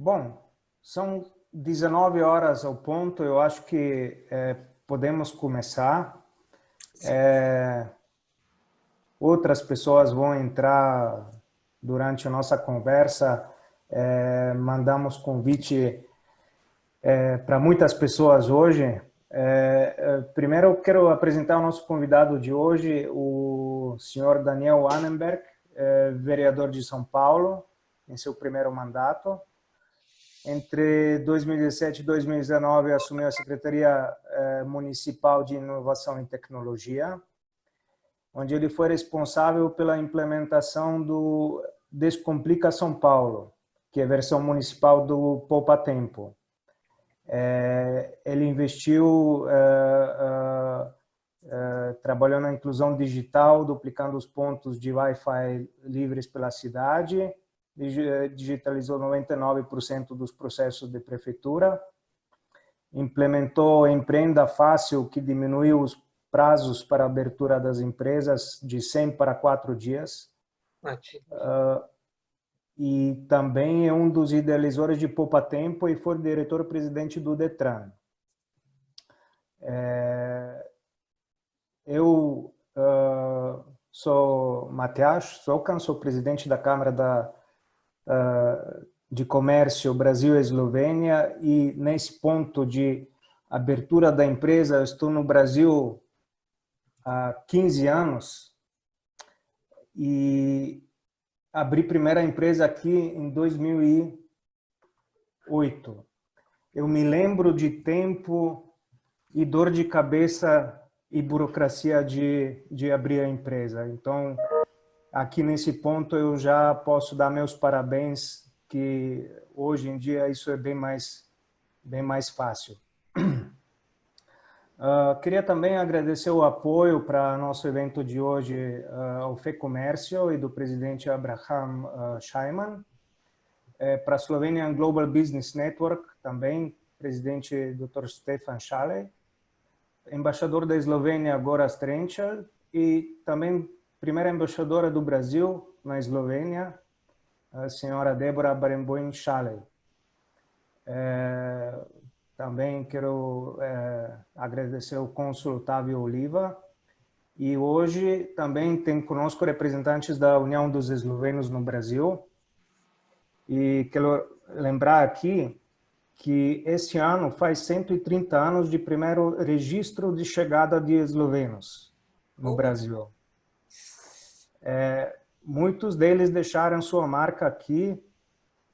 Bom, são 19 horas ao ponto, eu acho que podemos começar. Outras pessoas vão entrar durante a nossa conversa. Mandamos convite para muitas pessoas hoje. Primeiro, eu quero apresentar o nosso convidado de hoje, o senhor Daniel Annenberg, vereador de São Paulo, em seu primeiro mandato. Entre 2017 e 2019, assumiu a Secretaria Municipal de Inovação e Tecnologia, onde ele foi responsável pela implementação do Descomplica São Paulo, que é a versão municipal do Poupa Tempo. Ele investiu, trabalhou na inclusão digital, duplicando os pontos de Wi-Fi livres pela cidade, digitalizou 99% dos processos de prefeitura, implementou Empreenda Fácil, que diminuiu os prazos para abertura das empresas de 100 para 4 dias. E também é um dos idealizadores de Poupa Tempo e foi diretor-presidente do Detran. Eu sou Matheus Sokan, sou presidente da Câmara de Comércio Brasil e Eslovênia, e nesse ponto de abertura da empresa, eu estou no Brasil há 15 anos e abri a primeira empresa aqui em 2008. Eu me lembro de tempo e dor de cabeça e burocracia de abrir a empresa. Então, aqui nesse ponto eu já posso dar meus parabéns, que hoje em dia isso é bem mais fácil. Queria também agradecer o apoio para nosso evento de hoje ao FEComércio e do presidente Abraham Scheiman, para a Slovenian Global Business Network também, presidente Dr. Stefan Šalej, embaixador da Eslovênia Gorazd Renčel e também primeira embaixadora do Brasil na Eslovênia, a senhora Débora Barenboim-Šalej. Também quero agradecer ao cônsul Otávio Oliva. E hoje também tem conosco representantes da União dos Eslovenos no Brasil. E quero lembrar aqui que este ano faz 130 anos de primeiro registro de chegada de eslovenos no Brasil. Muitos deles deixaram sua marca aqui,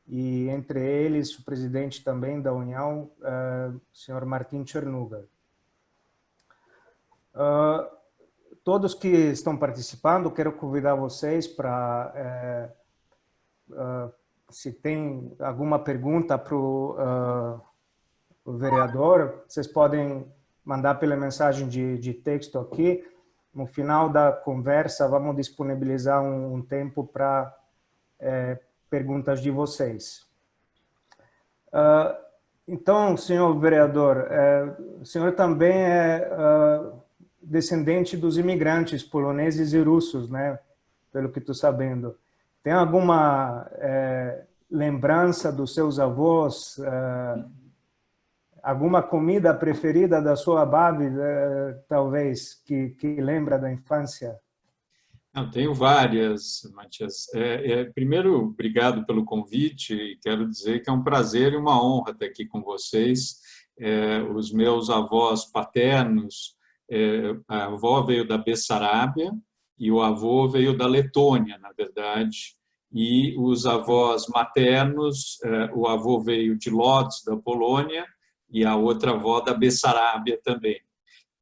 e entre eles o presidente também da União, o senhor Martin Černuga. Todos que estão participando, quero convidar vocês para, se tem alguma pergunta para o vereador, vocês podem mandar pela mensagem de texto aqui. No final da conversa, vamos disponibilizar um tempo para perguntas de vocês. Então, senhor vereador, o senhor também é descendente dos imigrantes poloneses e russos, né? Pelo que estou sabendo. Tem alguma lembrança dos seus avós? Alguma comida preferida da sua babi, talvez, que lembra da infância? Eu tenho várias, Matias. Primeiro, obrigado pelo convite, e quero dizer que é um prazer e uma honra estar aqui com vocês. Os meus avós paternos, a avó veio da Bessarabia e o avô veio da Letônia, na verdade. E os avós maternos, o avô veio de Lodz, da Polônia, e a outra avó da Bessarabia também.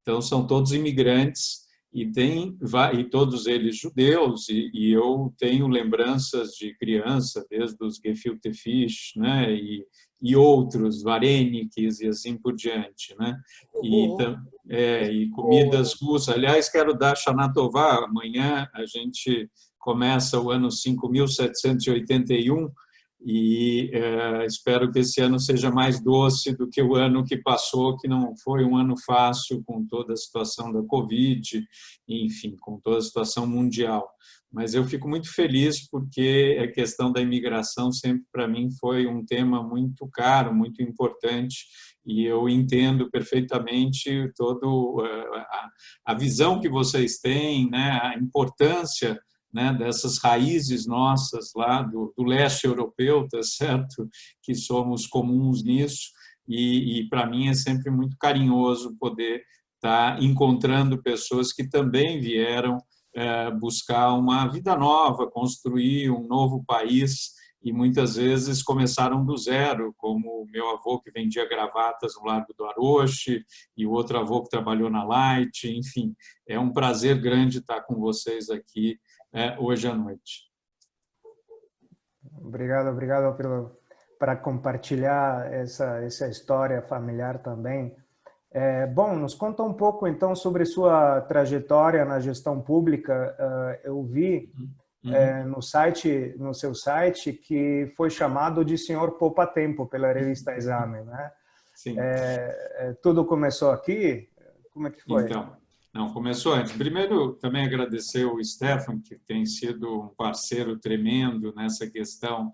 Então, são todos imigrantes e todos eles judeus, e eu tenho lembranças de criança, desde os gefilte fish, né, e outros, vareniques e assim por diante, né? E comidas russas. Aliás, quero dar Shana Tová. Amanhã a gente começa o ano 5.781, e espero que esse ano seja mais doce do que o ano que passou, que não foi um ano fácil com toda a situação da Covid, enfim, com toda a situação mundial. Mas eu fico muito feliz porque a questão da imigração sempre para mim foi um tema muito caro, muito importante, e eu entendo perfeitamente toda a visão que vocês têm, né, a importância, né, dessas raízes nossas lá do leste europeu, tá certo? Que somos comuns nisso, e para mim é sempre muito carinhoso poder estar encontrando pessoas que também vieram buscar uma vida nova, construir um novo país, e muitas vezes começaram do zero, como o meu avô que vendia gravatas no Largo do Aroche, e o outro avô que trabalhou na Light, enfim, é um prazer grande estar com vocês aqui hoje à noite. Obrigado para compartilhar essa história familiar também. Bom, nos conta um pouco, então, sobre sua trajetória na gestão pública. Eu vi no seu site, que foi chamado de Senhor Poupa Tempo pela revista Exame, né? Sim. Tudo começou aqui? Como é que foi? Então, não, começou antes. Primeiro, também agradecer o Stefan, que tem sido um parceiro tremendo nessa questão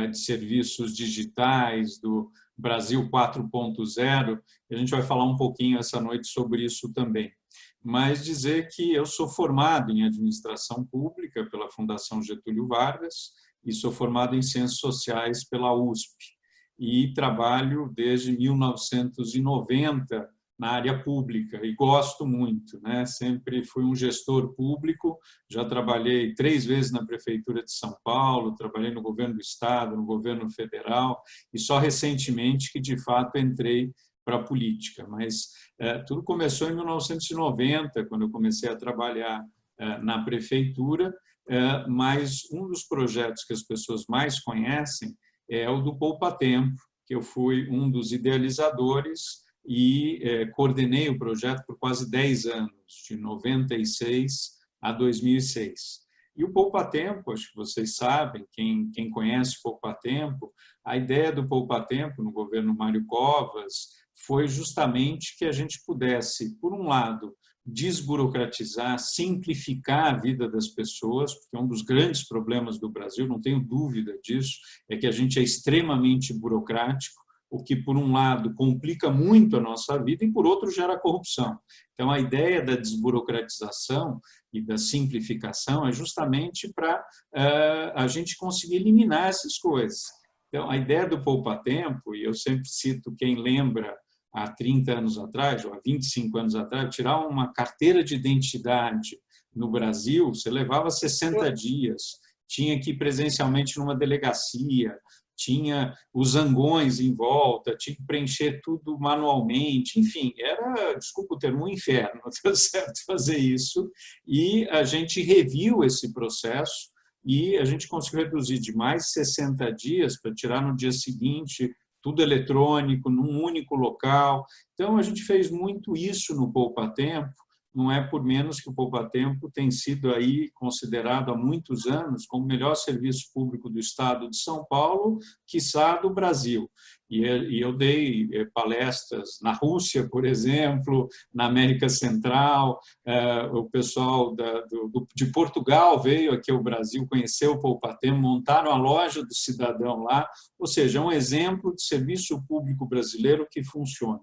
de serviços digitais, do Brasil 4.0. A gente vai falar um pouquinho essa noite sobre isso também. Mas dizer que eu sou formado em administração pública pela Fundação Getúlio Vargas e sou formado em ciências sociais pela USP. E trabalho desde 1990 na área pública e gosto muito, né? Sempre fui um gestor público, já trabalhei 3 vezes na Prefeitura de São Paulo, trabalhei no governo do Estado, no governo federal, e só recentemente que, de fato, entrei para a política. Mas tudo começou em 1990, quando eu comecei a trabalhar na Prefeitura, mas um dos projetos que as pessoas mais conhecem é o do Poupa Tempo, que eu fui um dos idealizadores e coordenei o projeto por quase 10 anos, de 96 a 2006. E o Poupa Tempo, acho que vocês sabem, quem conhece o Poupa Tempo, a ideia do Poupa Tempo no governo Mário Covas foi justamente que a gente pudesse, por um lado, desburocratizar, simplificar a vida das pessoas, porque um dos grandes problemas do Brasil, não tenho dúvida disso, é que a gente é extremamente burocrático, o que, por um lado, complica muito a nossa vida e, por outro, gera corrupção. Então, a ideia da desburocratização e da simplificação é justamente para a gente conseguir eliminar essas coisas. Então, a ideia do Poupa Tempo, e eu sempre cito quem lembra há 30 anos atrás, ou há 25 anos atrás, tirar uma carteira de identidade no Brasil, você levava 60 dias, tinha que ir presencialmente numa delegacia, tinha os zangões em volta, tinha que preencher tudo manualmente, enfim, era, desculpa o termo, um inferno, tá certo, fazer isso, e a gente reviu esse processo e a gente conseguiu reduzir de mais de 60 dias para tirar no dia seguinte tudo eletrônico, num único local. Então, a gente fez muito isso no Poupa Tempo, não é por menos que o Poupa Tempo tem sido aí considerado há muitos anos como o melhor serviço público do Estado de São Paulo, quiçá do Brasil. E eu dei palestras na Rússia, por exemplo, na América Central, o pessoal de Portugal veio aqui ao Brasil, conheceu o Poupa Tempo, montaram a loja do cidadão lá, ou seja, é um exemplo de serviço público brasileiro que funciona.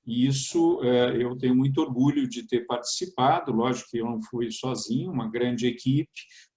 E isso eu tenho muito orgulho de ter participado, lógico que eu não fui sozinho, uma grande equipe,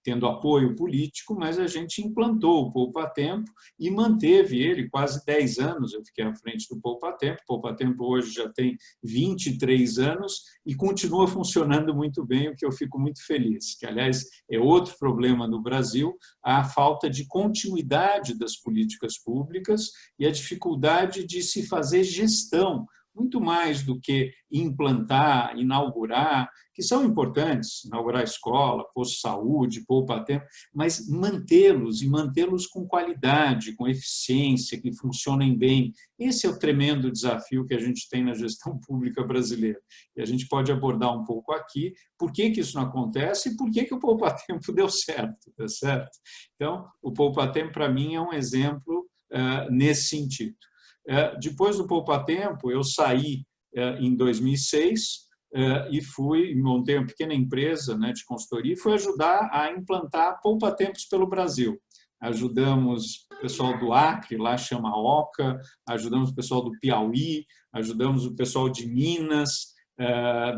tendo apoio político, mas a gente implantou o Poupa Tempo e manteve ele quase 10 anos, eu fiquei à frente do Poupa Tempo. O Poupa Tempo hoje já tem 23 anos e continua funcionando muito bem, o que eu fico muito feliz, que, aliás, é outro problema no Brasil, a falta de continuidade das políticas públicas e a dificuldade de se fazer gestão. muito mais do que implantar, inaugurar, que são importantes, inaugurar escola, posto de saúde, poupa-tempo, mas mantê-los, e mantê-los com qualidade, com eficiência, que funcionem bem. Esse é o tremendo desafio que a gente tem na gestão pública brasileira. E a gente pode abordar um pouco aqui por que isso não acontece e por que o poupa-tempo deu certo, tá certo? Então, o poupa-tempo, para mim, é um exemplo nesse sentido. Depois do poupa-tempo, eu saí em 2006 e montei uma pequena empresa, né, de consultoria e fui ajudar a implantar poupa-tempos pelo Brasil. Ajudamos o pessoal do Acre, lá chama OCA, ajudamos o pessoal do Piauí, ajudamos o pessoal de Minas,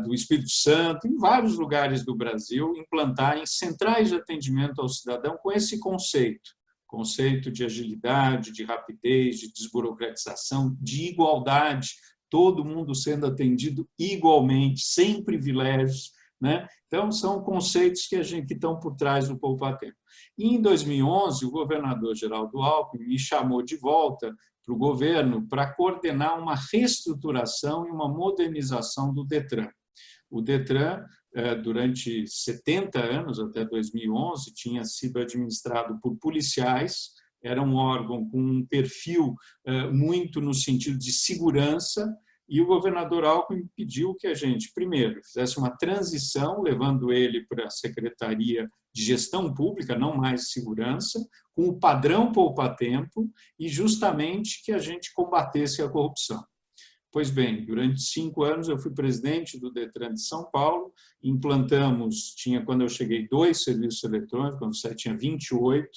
do Espírito Santo, em vários lugares do Brasil, implantarem centrais de atendimento ao cidadão com esse conceito de agilidade, de rapidez, de desburocratização, de igualdade, todo mundo sendo atendido igualmente, sem privilégios, né? Então, são conceitos que estão por trás do poupa-tempo. E, em 2011, o governador Geraldo Alckmin me chamou de volta para o governo para coordenar uma reestruturação e uma modernização do DETRAN. O DETRAN, durante 70 anos, até 2011, tinha sido administrado por policiais, era um órgão com um perfil muito no sentido de segurança, e o governador Alckmin pediu que a gente, primeiro, fizesse uma transição, levando ele para a Secretaria de Gestão Pública, não mais segurança, com o padrão poupa-tempo, e justamente que a gente combatesse a corrupção. Pois bem, durante 5 anos eu fui presidente do DETRAN de São Paulo, implantamos, quando eu cheguei 2 serviços eletrônicos, quando você tinha 28,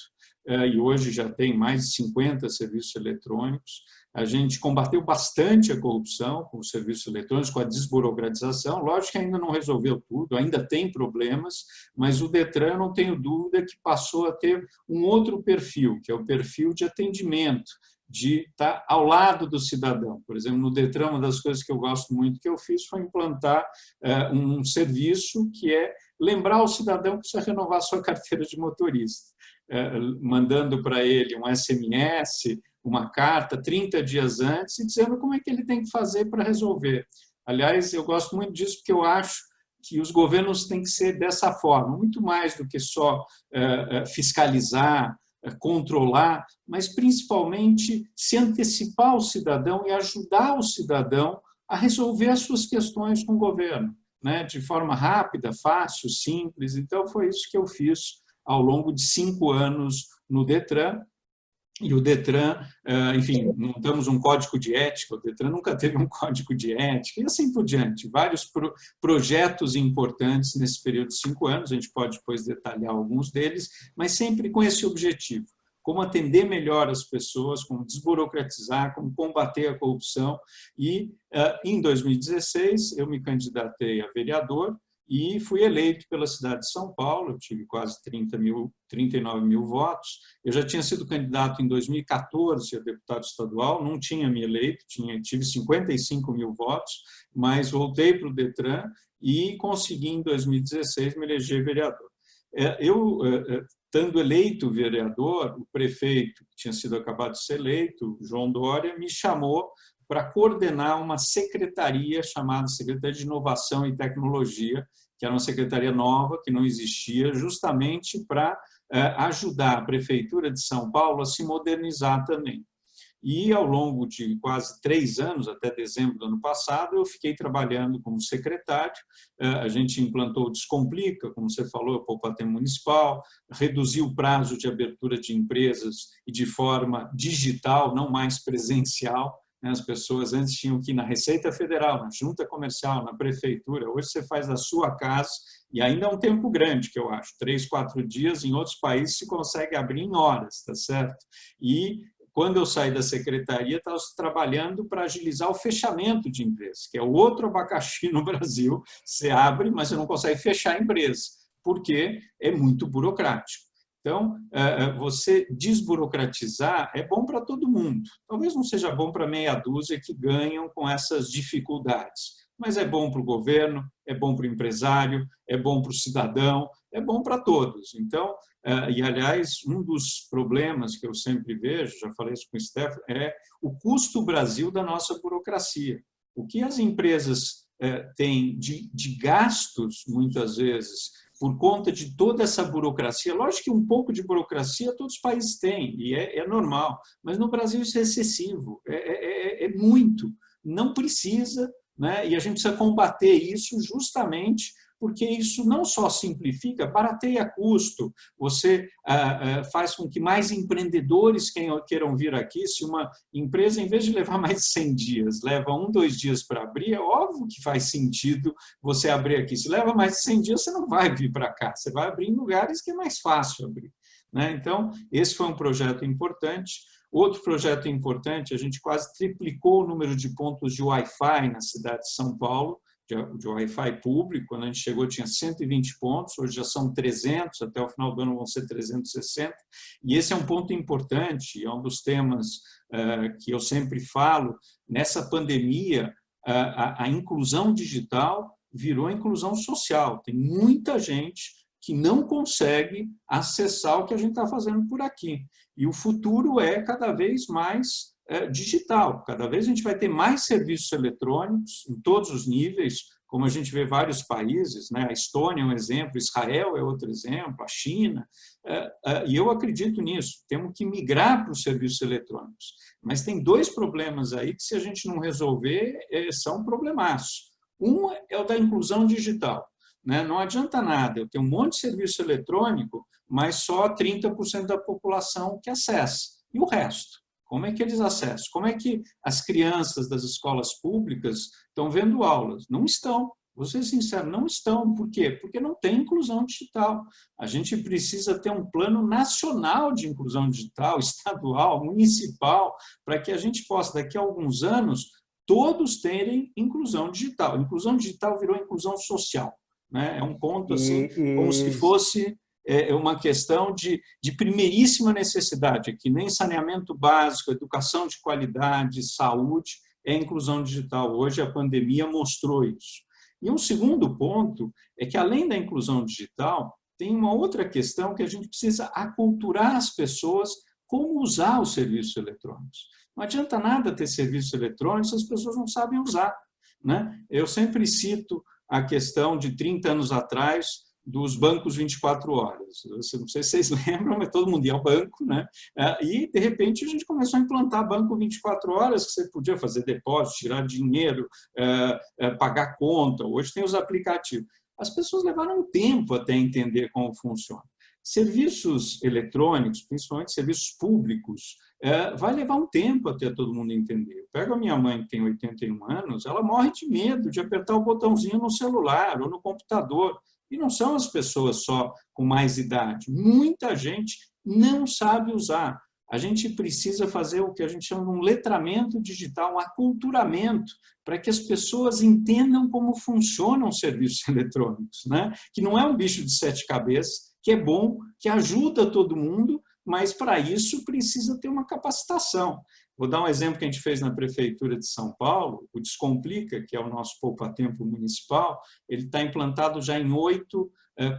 e hoje já tem mais de 50 serviços eletrônicos. A gente combateu bastante a corrupção com os serviços eletrônicos, com a desburocratização. Lógico que ainda não resolveu tudo, ainda tem problemas, mas o DETRAN, não tenho dúvida, que passou a ter um outro perfil, que é o perfil de atendimento, de estar ao lado do cidadão. Por exemplo, no DETRAN, uma das coisas que eu gosto muito que eu fiz foi implantar um serviço que é lembrar o cidadão que precisa renovar sua carteira de motorista, mandando para ele um SMS, uma carta 30 dias antes e dizendo como é que ele tem que fazer para resolver. Aliás, eu gosto muito disso porque eu acho que os governos têm que ser dessa forma, muito mais do que só fiscalizar, controlar, mas principalmente se antecipar ao cidadão e ajudar o cidadão a resolver as suas questões com o governo, né? De forma rápida, fácil, simples. Então, foi isso que eu fiz ao longo de 5 anos no DETRAN. E o DETRAN, enfim, montamos um código de ética, o DETRAN nunca teve um código de ética, e assim por diante. Vários projetos importantes nesse período de 5 anos, a gente pode depois detalhar alguns deles, mas sempre com esse objetivo: como atender melhor as pessoas, como desburocratizar, como combater a corrupção. E, em 2016, eu me candidatei a vereador, e fui eleito pela cidade de São Paulo. Eu tive quase 39 mil votos. Eu já tinha sido candidato em 2014 a deputado estadual, não tinha me eleito, tive 55 mil votos, mas voltei para o DETRAN e consegui, em 2016, me eleger vereador. Estando eleito vereador, o prefeito, que tinha sido acabado de ser eleito, João Dória, me chamou para coordenar uma secretaria chamada Secretaria de Inovação e Tecnologia, que era uma secretaria nova, que não existia, justamente para ajudar a Prefeitura de São Paulo a se modernizar também. E, ao longo de quase 3 anos, até dezembro do ano passado, eu fiquei trabalhando como secretário. A gente implantou o Descomplica, como você falou, o poupa-tempo municipal, reduziu o prazo de abertura de empresas e de forma digital, não mais presencial. As pessoas antes tinham que ir na Receita Federal, na Junta Comercial, na Prefeitura. Hoje você faz da sua casa, e ainda é um tempo grande, que eu acho, 3, 4 dias. Em outros países se consegue abrir em horas, tá certo? E quando eu saí da secretaria, estava trabalhando para agilizar o fechamento de empresas, que é o outro abacaxi no Brasil. Você abre, mas você não consegue fechar a empresa, porque é muito burocrático. Então, você desburocratizar é bom para todo mundo. Talvez não seja bom para meia dúzia que ganham com essas dificuldades, mas é bom para o governo, é bom para o empresário, é bom para o cidadão, é bom para todos. Então, e, aliás, um dos problemas que eu sempre vejo, já falei isso com o Stefano, é o custo Brasil da nossa burocracia. O que as empresas têm de gastos, muitas vezes, por conta de toda essa burocracia, lógico que um pouco de burocracia todos os países têm, e é normal, mas no Brasil isso é excessivo, é muito, não precisa, né? E a gente precisa combater isso justamente porque isso não só simplifica, barateia custo, você faz com que mais empreendedores queiram vir aqui. Se uma empresa, em vez de levar mais de 100 dias, leva 1, 2 dias para abrir, é óbvio que faz sentido você abrir aqui. Se leva mais de 100 dias, você não vai vir para cá, você vai abrir em lugares que é mais fácil abrir, né? Então, esse foi um projeto importante. Outro projeto importante, a gente quase triplicou o número de pontos de Wi-Fi na cidade de São Paulo, de Wi-Fi público. Quando a gente chegou tinha 120 pontos, hoje já são 300, até o final do ano vão ser 360, e esse é um ponto importante, é um dos temas que eu sempre falo. Nessa pandemia, a inclusão digital virou inclusão social, tem muita gente que não consegue acessar o que a gente está fazendo por aqui, e o futuro é cada vez mais digital. Cada vez a gente vai ter mais serviços eletrônicos em todos os níveis, como a gente vê vários países, né? A Estônia é um exemplo, Israel é outro exemplo, a China, e eu acredito nisso. Temos que migrar para os serviços eletrônicos. Mas tem 2 problemas aí que, se a gente não resolver, são problemaços. Um é o da inclusão digital, né? Não adianta nada eu ter um monte de serviço eletrônico, mas só 30% da população que acessa. E o resto? Como é que eles acessam? Como é que as crianças das escolas públicas estão vendo aulas? Não estão. Vou ser sincero, não estão. Por quê? Porque não tem inclusão digital. A gente precisa ter um plano nacional de inclusão digital, estadual, municipal, para que a gente possa, daqui a alguns anos, todos terem inclusão digital. Inclusão digital virou inclusão social, né? É um ponto assim, como se fosse uma questão de primeiríssima necessidade, que nem saneamento básico, educação de qualidade, saúde, é inclusão digital. Hoje a pandemia mostrou isso. E um segundo ponto é que, além da inclusão digital, tem uma outra questão que a gente precisa aculturar as pessoas como usar os serviços eletrônicos. Não adianta nada ter serviços eletrônicos se as pessoas não sabem usar, né? Eu sempre cito a questão de 30 anos atrás, dos bancos 24 horas. Não sei se vocês lembram, mas todo mundo ia ao banco, né? E, de repente, a gente começou a implantar banco 24 horas, que você podia fazer depósito, tirar dinheiro, pagar conta. Hoje tem os aplicativos. As pessoas levaram um tempo até entender como funciona. Serviços eletrônicos, principalmente serviços públicos, vai levar um tempo até todo mundo entender. Eu pego a minha mãe, que tem 81 anos, ela morre de medo de apertar o botãozinho no celular ou no computador. E não são as pessoas só com mais idade. Muita gente não sabe usar. A gente precisa fazer o que a gente chama de um letramento digital, um aculturamento, para que as pessoas entendam como funcionam os serviços eletrônicos, né? Que não é um bicho de 7 cabeças, que é bom, que ajuda todo mundo, mas para isso precisa ter uma capacitação. Vou dar um exemplo que a gente fez na Prefeitura de São Paulo, o Descomplica, que é o nosso poupa-tempo municipal. Ele está implantado já em 8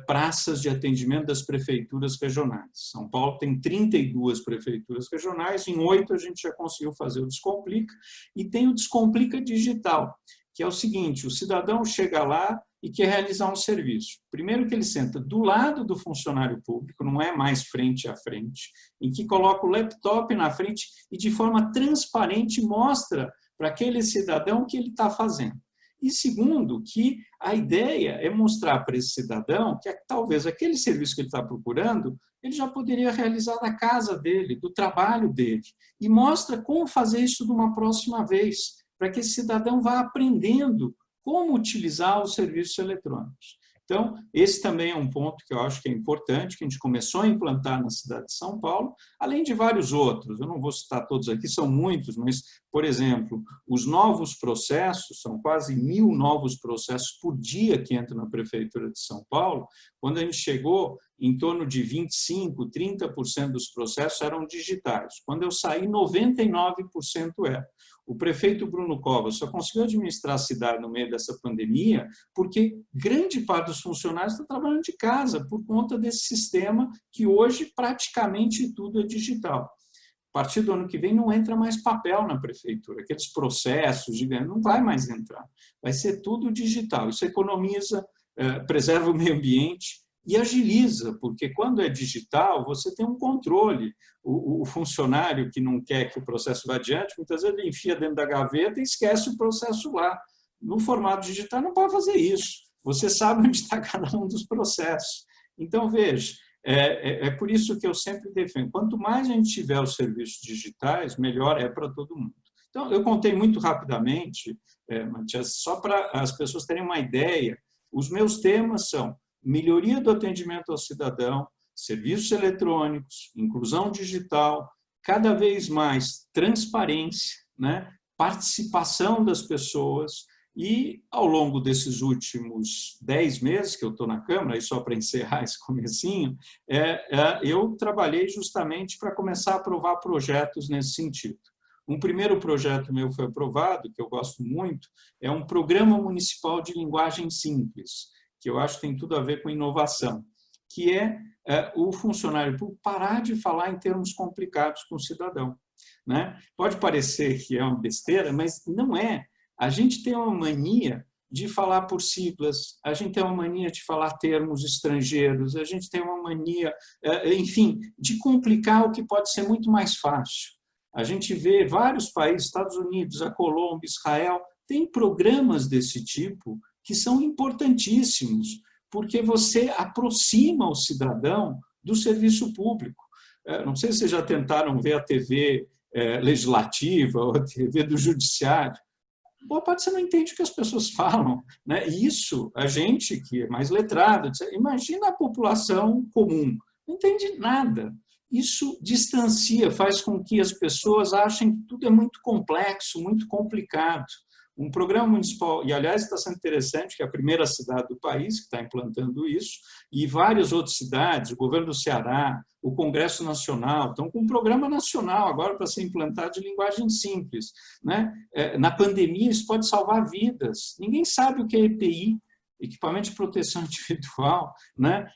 praças de atendimento das prefeituras regionais. São Paulo tem 32 prefeituras regionais, em 8 a gente já conseguiu fazer o Descomplica, e tem o Descomplica Digital, que é o seguinte: o cidadão chega lá e quer realizar um serviço. Primeiro que ele senta do lado do funcionário público, não é mais frente a frente, em que coloca o laptop na frente e, de forma transparente, mostra para aquele cidadão o que ele está fazendo. E segundo, que a ideia é mostrar para esse cidadão que talvez aquele serviço que ele está procurando, ele já poderia realizar da casa dele, do trabalho dele, e mostra como fazer isso de uma próxima vez, para que esse cidadão vá aprendendo como utilizar os serviços eletrônicos. Então, esse também é um ponto que eu acho que é importante, que a gente começou a implantar na cidade de São Paulo, além de vários outros. Eu não vou citar todos aqui, são muitos, mas, por exemplo, os novos processos, são quase 1.000 novos processos por dia que entram na Prefeitura de São Paulo. Quando a gente chegou, em torno de 25%, 30% dos processos eram digitais. Quando eu saí, 99% eram. O prefeito Bruno Covas só conseguiu administrar a cidade no meio dessa pandemia porque grande parte dos funcionários está trabalhando de casa por conta desse sistema que hoje praticamente tudo é digital. partir do ano que vem não entra mais papel na prefeitura, aqueles processos gigantes, não vai mais entrar. Vai ser tudo digital. Isso economiza, preserva o meio ambiente e agiliza, porque quando é digital, você tem um controle. O funcionário que não quer que o processo vá adiante, muitas vezes ele enfia dentro da gaveta e esquece o processo lá. No formato digital não pode fazer isso. Você sabe onde está cada um dos processos. Então, veja, é por isso que eu sempre defendo. Quanto mais a gente tiver os serviços digitais, melhor é para todo mundo. Então, eu contei muito rapidamente, Matias, só para as pessoas terem uma ideia. Os meus temas são melhoria do atendimento ao cidadão, serviços eletrônicos, inclusão digital, cada vez mais transparência, né? Participação das pessoas. E, ao longo desses últimos 10 meses que eu estou na Câmara, e só para encerrar esse comecinho, eu trabalhei justamente para começar a aprovar projetos nesse sentido. Um primeiro projeto meu foi aprovado, que eu gosto muito, é um programa municipal de linguagem simples, que eu acho que tem tudo a ver com inovação, que é o funcionário público parar de falar em termos complicados com o cidadão, né? Pode parecer que é uma besteira, mas não é. A gente tem uma mania de falar por siglas, a gente tem uma mania de falar termos estrangeiros, a gente tem uma mania, enfim, de complicar o que pode ser muito mais fácil. A gente vê vários países, Estados Unidos, a Colômbia, Israel, tem programas desse tipo que são importantíssimos, porque você aproxima o cidadão do serviço público. Não sei se vocês já tentaram ver a TV legislativa ou a TV do judiciário. Boa parte você não entende o que as pessoas falam, né? Isso, a gente que é mais letrado, imagina a população comum, não entende nada. Isso distancia, faz com que as pessoas achem que tudo é muito complexo, muito complicado. Um programa municipal, e aliás está sendo interessante, que é a primeira cidade do país que está implantando isso, e várias outras cidades, o governo do Ceará, o Congresso Nacional, estão com um programa nacional agora para ser implantado de linguagem simples, né? Na pandemia isso pode salvar vidas. Ninguém sabe o que é EPI, equipamento de proteção individual, né?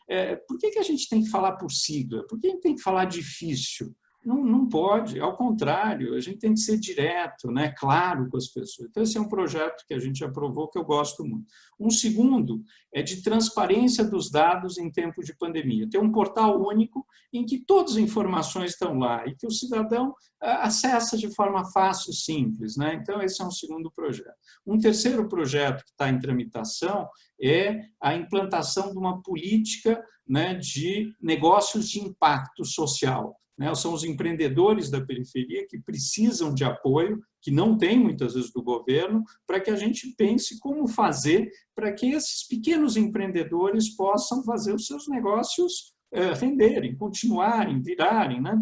Por que a gente tem que falar por sigla? Por que a gente tem que falar difícil? Não pode, ao contrário, a gente tem que ser direto, né, claro com as pessoas. Então, esse é um projeto que a gente aprovou, que eu gosto muito. Um segundo é de transparência dos dados em tempo de pandemia. Tem um portal único em que todas as informações estão lá e que o cidadão acessa de forma fácil, simples, né? Então, esse é um segundo projeto. Um terceiro projeto que está em tramitação é a implantação de uma política, né, de negócios de impacto social. São os empreendedores da periferia que precisam de apoio, que não tem muitas vezes do governo, para que a gente pense como fazer para que esses pequenos empreendedores possam fazer os seus negócios renderem, continuarem, virarem, né?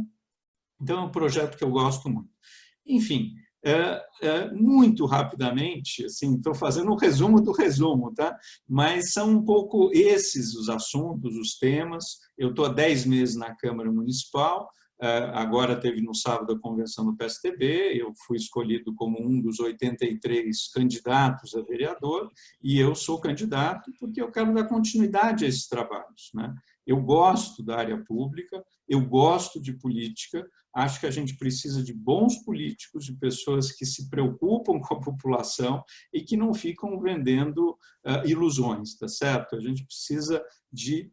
Então, é um projeto que eu gosto muito. Enfim, muito rapidamente, assim, estou fazendo um resumo do resumo, tá? Mas são um pouco esses os assuntos, os temas. Eu estou há 10 meses na Câmara Municipal, agora teve no sábado a convenção do PSTB, eu fui escolhido como um dos 83 candidatos a vereador, e eu sou candidato porque eu quero dar continuidade a esses trabalhos, né? Eu gosto da área pública, eu gosto de política, acho que a gente precisa de bons políticos, de pessoas que se preocupam com a população e que não ficam vendendo ilusões, tá certo? A gente precisa de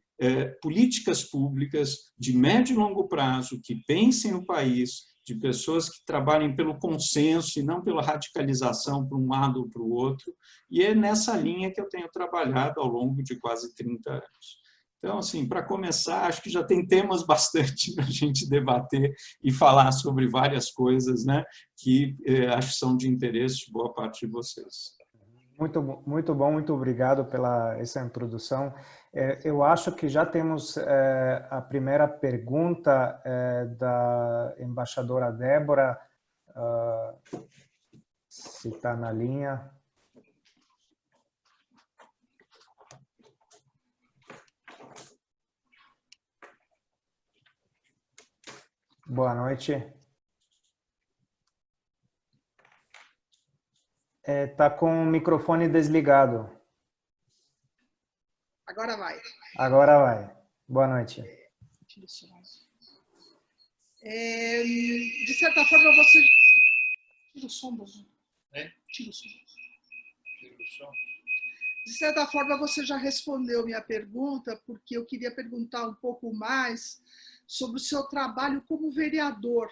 políticas públicas de médio e longo prazo, que pensem o país, de pessoas que trabalhem pelo consenso e não pela radicalização para um lado ou para o outro, e é nessa linha que eu tenho trabalhado ao longo de quase 30 anos. Então, assim, para começar, acho que já tem temas bastante para a gente debater e falar sobre várias coisas, né, que acho que são de interesse de boa parte de vocês. Muito bom, muito obrigado pela essa introdução. Eu acho que já temos a primeira pergunta da embaixadora Débora, se está na linha. Boa noite. Está com o microfone desligado. Agora vai. Agora vai. Boa noite. De certa forma, você... Tira o som, Bozo. Tira o som. Tira o som. De certa forma, você já respondeu minha pergunta, porque eu queria perguntar um pouco mais sobre o seu trabalho como vereador.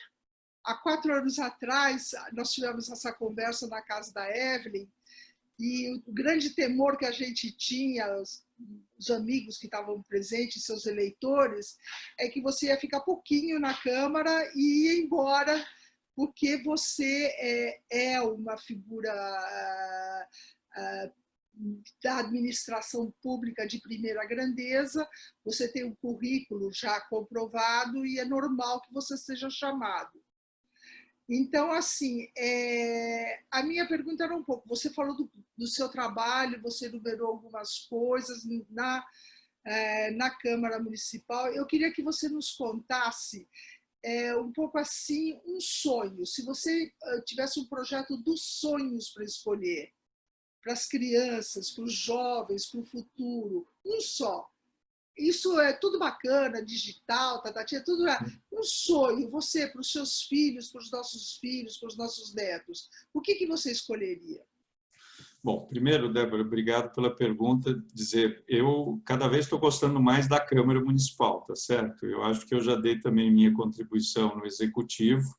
Há 4 anos atrás, nós tivemos essa conversa na casa da Evelyn, e o grande temor que a gente tinha, os amigos que estavam presentes, seus eleitores, é que você ia ficar pouquinho na Câmara e ia embora, porque você é uma figura da administração pública de primeira grandeza, você tem um currículo já comprovado e é normal que você seja chamado. Então, assim, a minha pergunta era um pouco, você falou do seu trabalho, você enumerou algumas coisas na Câmara Municipal. Eu queria que você nos contasse um pouco assim, um sonho. Se você tivesse um projeto dos sonhos para escolher, para as crianças, para os jovens, para o futuro, um só. Isso é tudo bacana, digital, é tudo um sonho. Você, para os seus filhos, para os nossos netos, o que você escolheria? Bom, primeiro, Débora, obrigado pela pergunta. Dizer, eu cada vez estou gostando mais da Câmara Municipal, tá certo? Eu acho que eu já dei também minha contribuição no Executivo,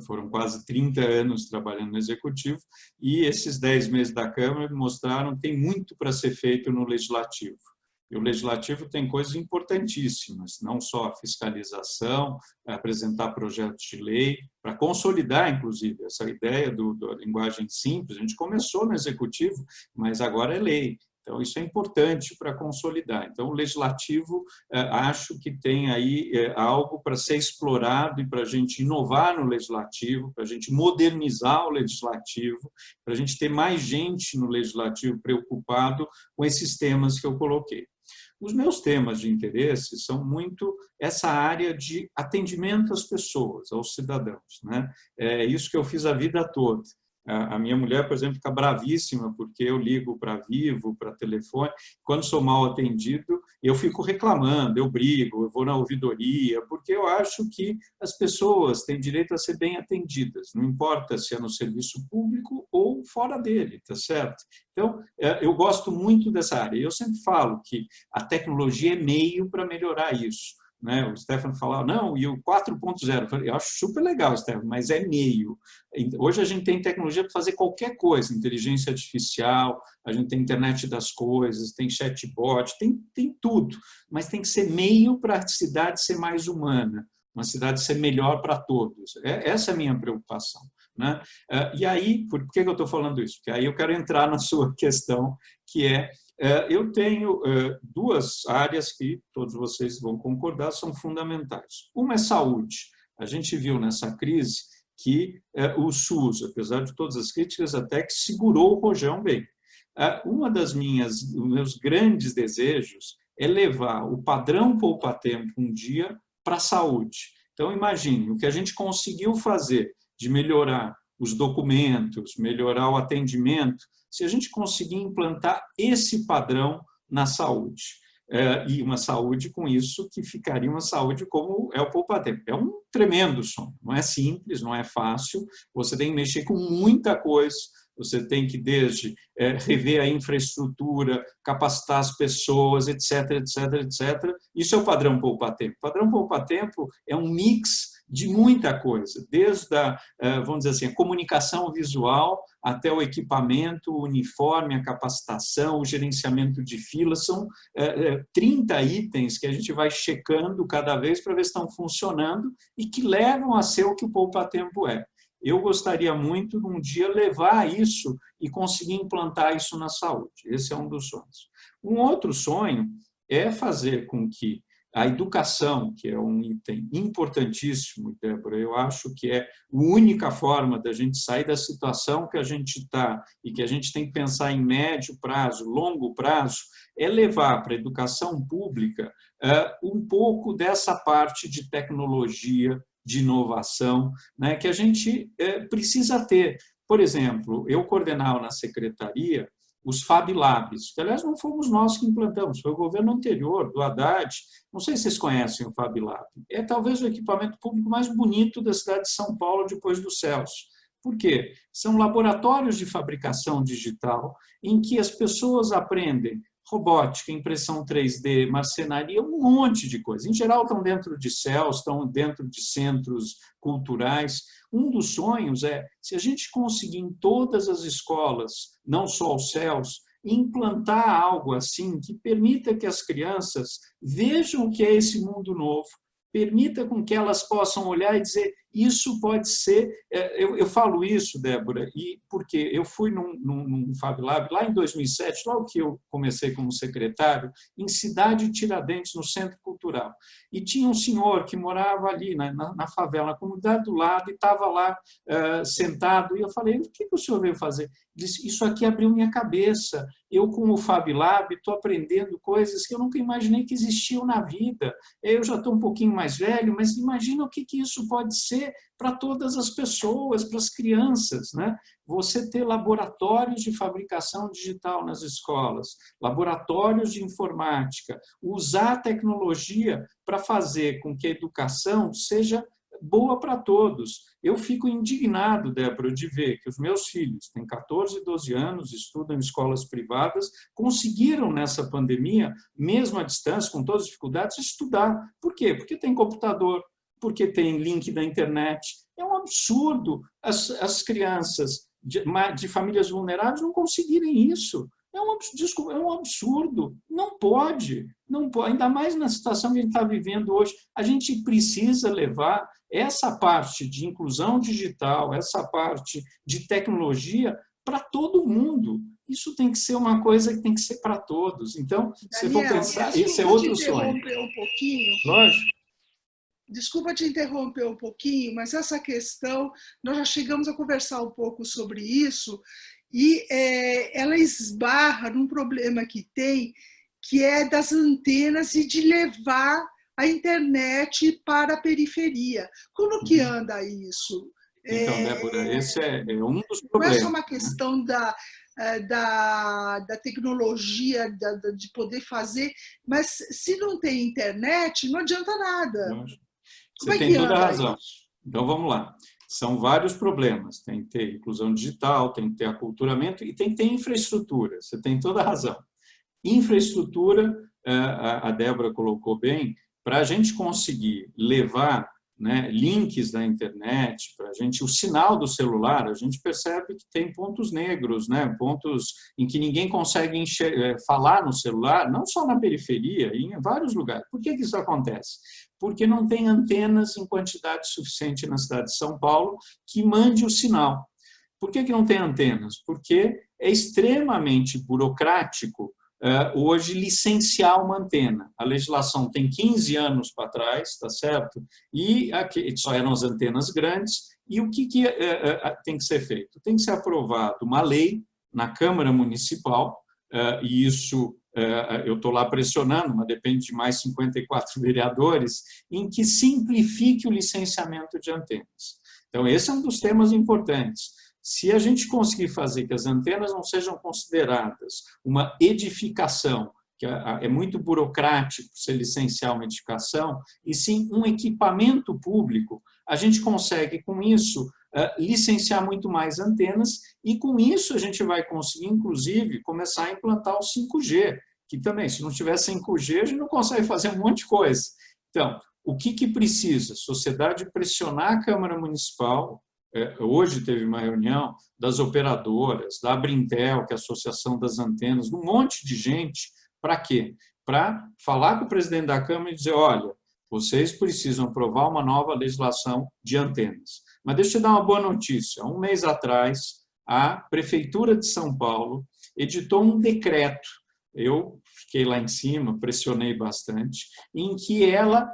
foram quase 30 anos trabalhando no Executivo, e esses 10 meses da Câmara me mostraram que tem muito para ser feito no Legislativo. E o Legislativo tem coisas importantíssimas, não só a fiscalização, apresentar projetos de lei, para consolidar, inclusive, essa ideia da linguagem simples. A gente começou no Executivo, mas agora é lei. Então, isso é importante para consolidar. Então, o Legislativo, acho que tem aí algo para ser explorado e para a gente inovar no Legislativo, para a gente modernizar o Legislativo, para a gente ter mais gente no Legislativo preocupado com esses temas que eu coloquei. Os meus temas de interesse são muito essa área de atendimento às pessoas, aos cidadãos, né? É isso que eu fiz a vida toda. A minha mulher, por exemplo, fica bravíssima porque eu ligo para Vivo, para telefone. Quando sou mal atendido, eu fico reclamando, eu brigo, eu vou na ouvidoria, porque eu acho que as pessoas têm direito a ser bem atendidas, não importa se é no serviço público ou fora dele, tá certo? Então, eu gosto muito dessa área. Eu sempre falo que a tecnologia é meio para melhorar isso. Né? O Stefano falava, não, e o 4.0, eu acho super legal, Stefano, mas é meio. Hoje a gente tem tecnologia para fazer qualquer coisa, inteligência artificial, a gente tem internet das coisas, tem chatbot, tem tudo, mas tem que ser meio para a cidade ser mais humana, uma cidade ser melhor para todos. Essa é a minha preocupação. Né? E aí, por que eu estou falando isso? Porque aí eu quero entrar na sua questão, que é eu tenho 2 áreas que todos vocês vão concordar são fundamentais. Uma é saúde. A gente viu nessa crise que o SUS, apesar de todas as críticas, até que segurou o rojão bem. Uma dos meus grandes desejos é levar o padrão poupa-tempo um dia para a saúde. Então, imagine, o que a gente conseguiu fazer de melhorar os documentos, melhorar o atendimento, se a gente conseguir implantar esse padrão na saúde. E uma saúde com isso que ficaria uma saúde como é o poupa-tempo. É um tremendo sonho, não é simples, não é fácil, você tem que mexer com muita coisa, você tem que desde rever a infraestrutura, capacitar as pessoas, etc, etc, etc. Isso é o padrão poupa-tempo. O padrão poupa-tempo é um mix de muita coisa, desde vamos dizer assim, a comunicação visual até o equipamento, o uniforme, a capacitação, o gerenciamento de filas. São 30 itens que a gente vai checando cada vez para ver se estão funcionando e que levam a ser o que o poupa-tempo é. Eu gostaria muito, um dia, levar isso e conseguir implantar isso na saúde. Esse é um dos sonhos. Um outro sonho é fazer com que a educação, que é um item importantíssimo, Débora, eu acho que é a única forma da gente sair da situação que a gente está e que a gente tem que pensar em médio prazo, longo prazo, é levar para a educação pública um pouco dessa parte de tecnologia, de inovação, né, que a gente precisa ter. Por exemplo, eu coordenava na secretaria os Fab Labs, que, aliás, não fomos nós que implantamos, foi o governo anterior, do Haddad. Não sei se vocês conhecem o Fab Lab. É talvez o equipamento público mais bonito da cidade de São Paulo, depois do Celso. Por quê? São laboratórios de fabricação digital em que as pessoas aprendem robótica, impressão 3D, marcenaria, um monte de coisa. Em geral, estão dentro de CELS, estão dentro de centros culturais. Um dos sonhos é, se a gente conseguir em todas as escolas, não só os CELS, implantar algo assim que permita que as crianças vejam o que é esse mundo novo, permita com que elas possam olhar e dizer, isso pode ser... Eu falo isso, Débora, e porque eu fui num Fab Lab lá em 2007, logo que eu comecei como secretário, em Cidade Tiradentes, no Centro Cultural. E tinha um senhor que morava ali na favela, na comunidade do lado, e estava lá sentado, e eu falei, o que o senhor veio fazer? Ele disse, isso aqui abriu minha cabeça. Eu, com o Fab Lab, estou aprendendo coisas que eu nunca imaginei que existiam na vida. Eu já estou um pouquinho mais velho, mas imagina o que isso pode ser para todas as pessoas, para as crianças, né? Você ter laboratórios de fabricação digital nas escolas, laboratórios de informática, usar a tecnologia para fazer com que a educação seja boa para todos. Eu fico indignado, Débora, de ver que os meus filhos, têm 14 e 12 anos, estudam em escolas privadas, conseguiram nessa pandemia, mesmo à distância, com todas as dificuldades, estudar. Por quê? Porque tem computador, porque tem link da internet. É um absurdo as crianças de famílias vulneráveis não conseguirem isso. É um absurdo. Não pode, ainda mais na situação que a gente está vivendo hoje. A gente precisa levar essa parte de inclusão digital, essa parte de tecnologia para todo mundo. Isso tem que ser uma coisa que tem que ser para todos. Então, se for pensar, esse é outro sonho. Um pouquinho. Lógico. Desculpa te interromper um pouquinho, mas essa questão, nós já chegamos a conversar um pouco sobre isso, e ela esbarra num problema que é das antenas e de levar a internet para a periferia. Como que anda isso? Então, Débora, esse é um dos problemas. Não é só uma questão da tecnologia, de poder fazer, mas se não tem internet, não adianta nada. Você tem toda a razão. Então, vamos lá. São vários problemas. Tem que ter inclusão digital, tem que ter aculturamento e tem que ter infraestrutura. Você tem toda a razão. Infraestrutura, a Débora colocou bem, para a gente conseguir levar, né, links da internet, para a gente, o sinal do celular, a gente percebe que tem pontos negros, né, pontos em que ninguém consegue falar no celular, não só na periferia, em vários lugares. Por que isso acontece? Porque não tem antenas em quantidade suficiente na cidade de São Paulo que mande o sinal. Por que não tem antenas? Porque é extremamente burocrático hoje licenciar uma antena. A legislação tem 15 anos para trás, tá certo? E aqui só eram as antenas grandes. E o que tem que ser feito? Tem que ser aprovado uma lei na Câmara Municipal, e isso eu estou lá pressionando, mas depende de mais 54 vereadores, em que simplifique o licenciamento de antenas. Então, esse é um dos temas importantes. Se a gente conseguir fazer que as antenas não sejam consideradas uma edificação, que é muito burocrático você licenciar uma edificação, e sim um equipamento público, a gente consegue, com isso, licenciar muito mais antenas, e com isso a gente vai conseguir, inclusive, começar a implantar o 5G, que também, se não tiver 5G, a gente não consegue fazer um monte de coisa. Então, o que precisa? A sociedade pressionar a Câmara Municipal. Hoje teve uma reunião das operadoras, da Abrintel, que é a Associação das Antenas, um monte de gente. Para quê? Para falar com o presidente da Câmara e dizer, olha, vocês precisam aprovar uma nova legislação de antenas. Mas deixa eu dar uma boa notícia. Há um mês atrás, a Prefeitura de São Paulo editou um decreto, eu fiquei lá em cima, pressionei bastante, em que ela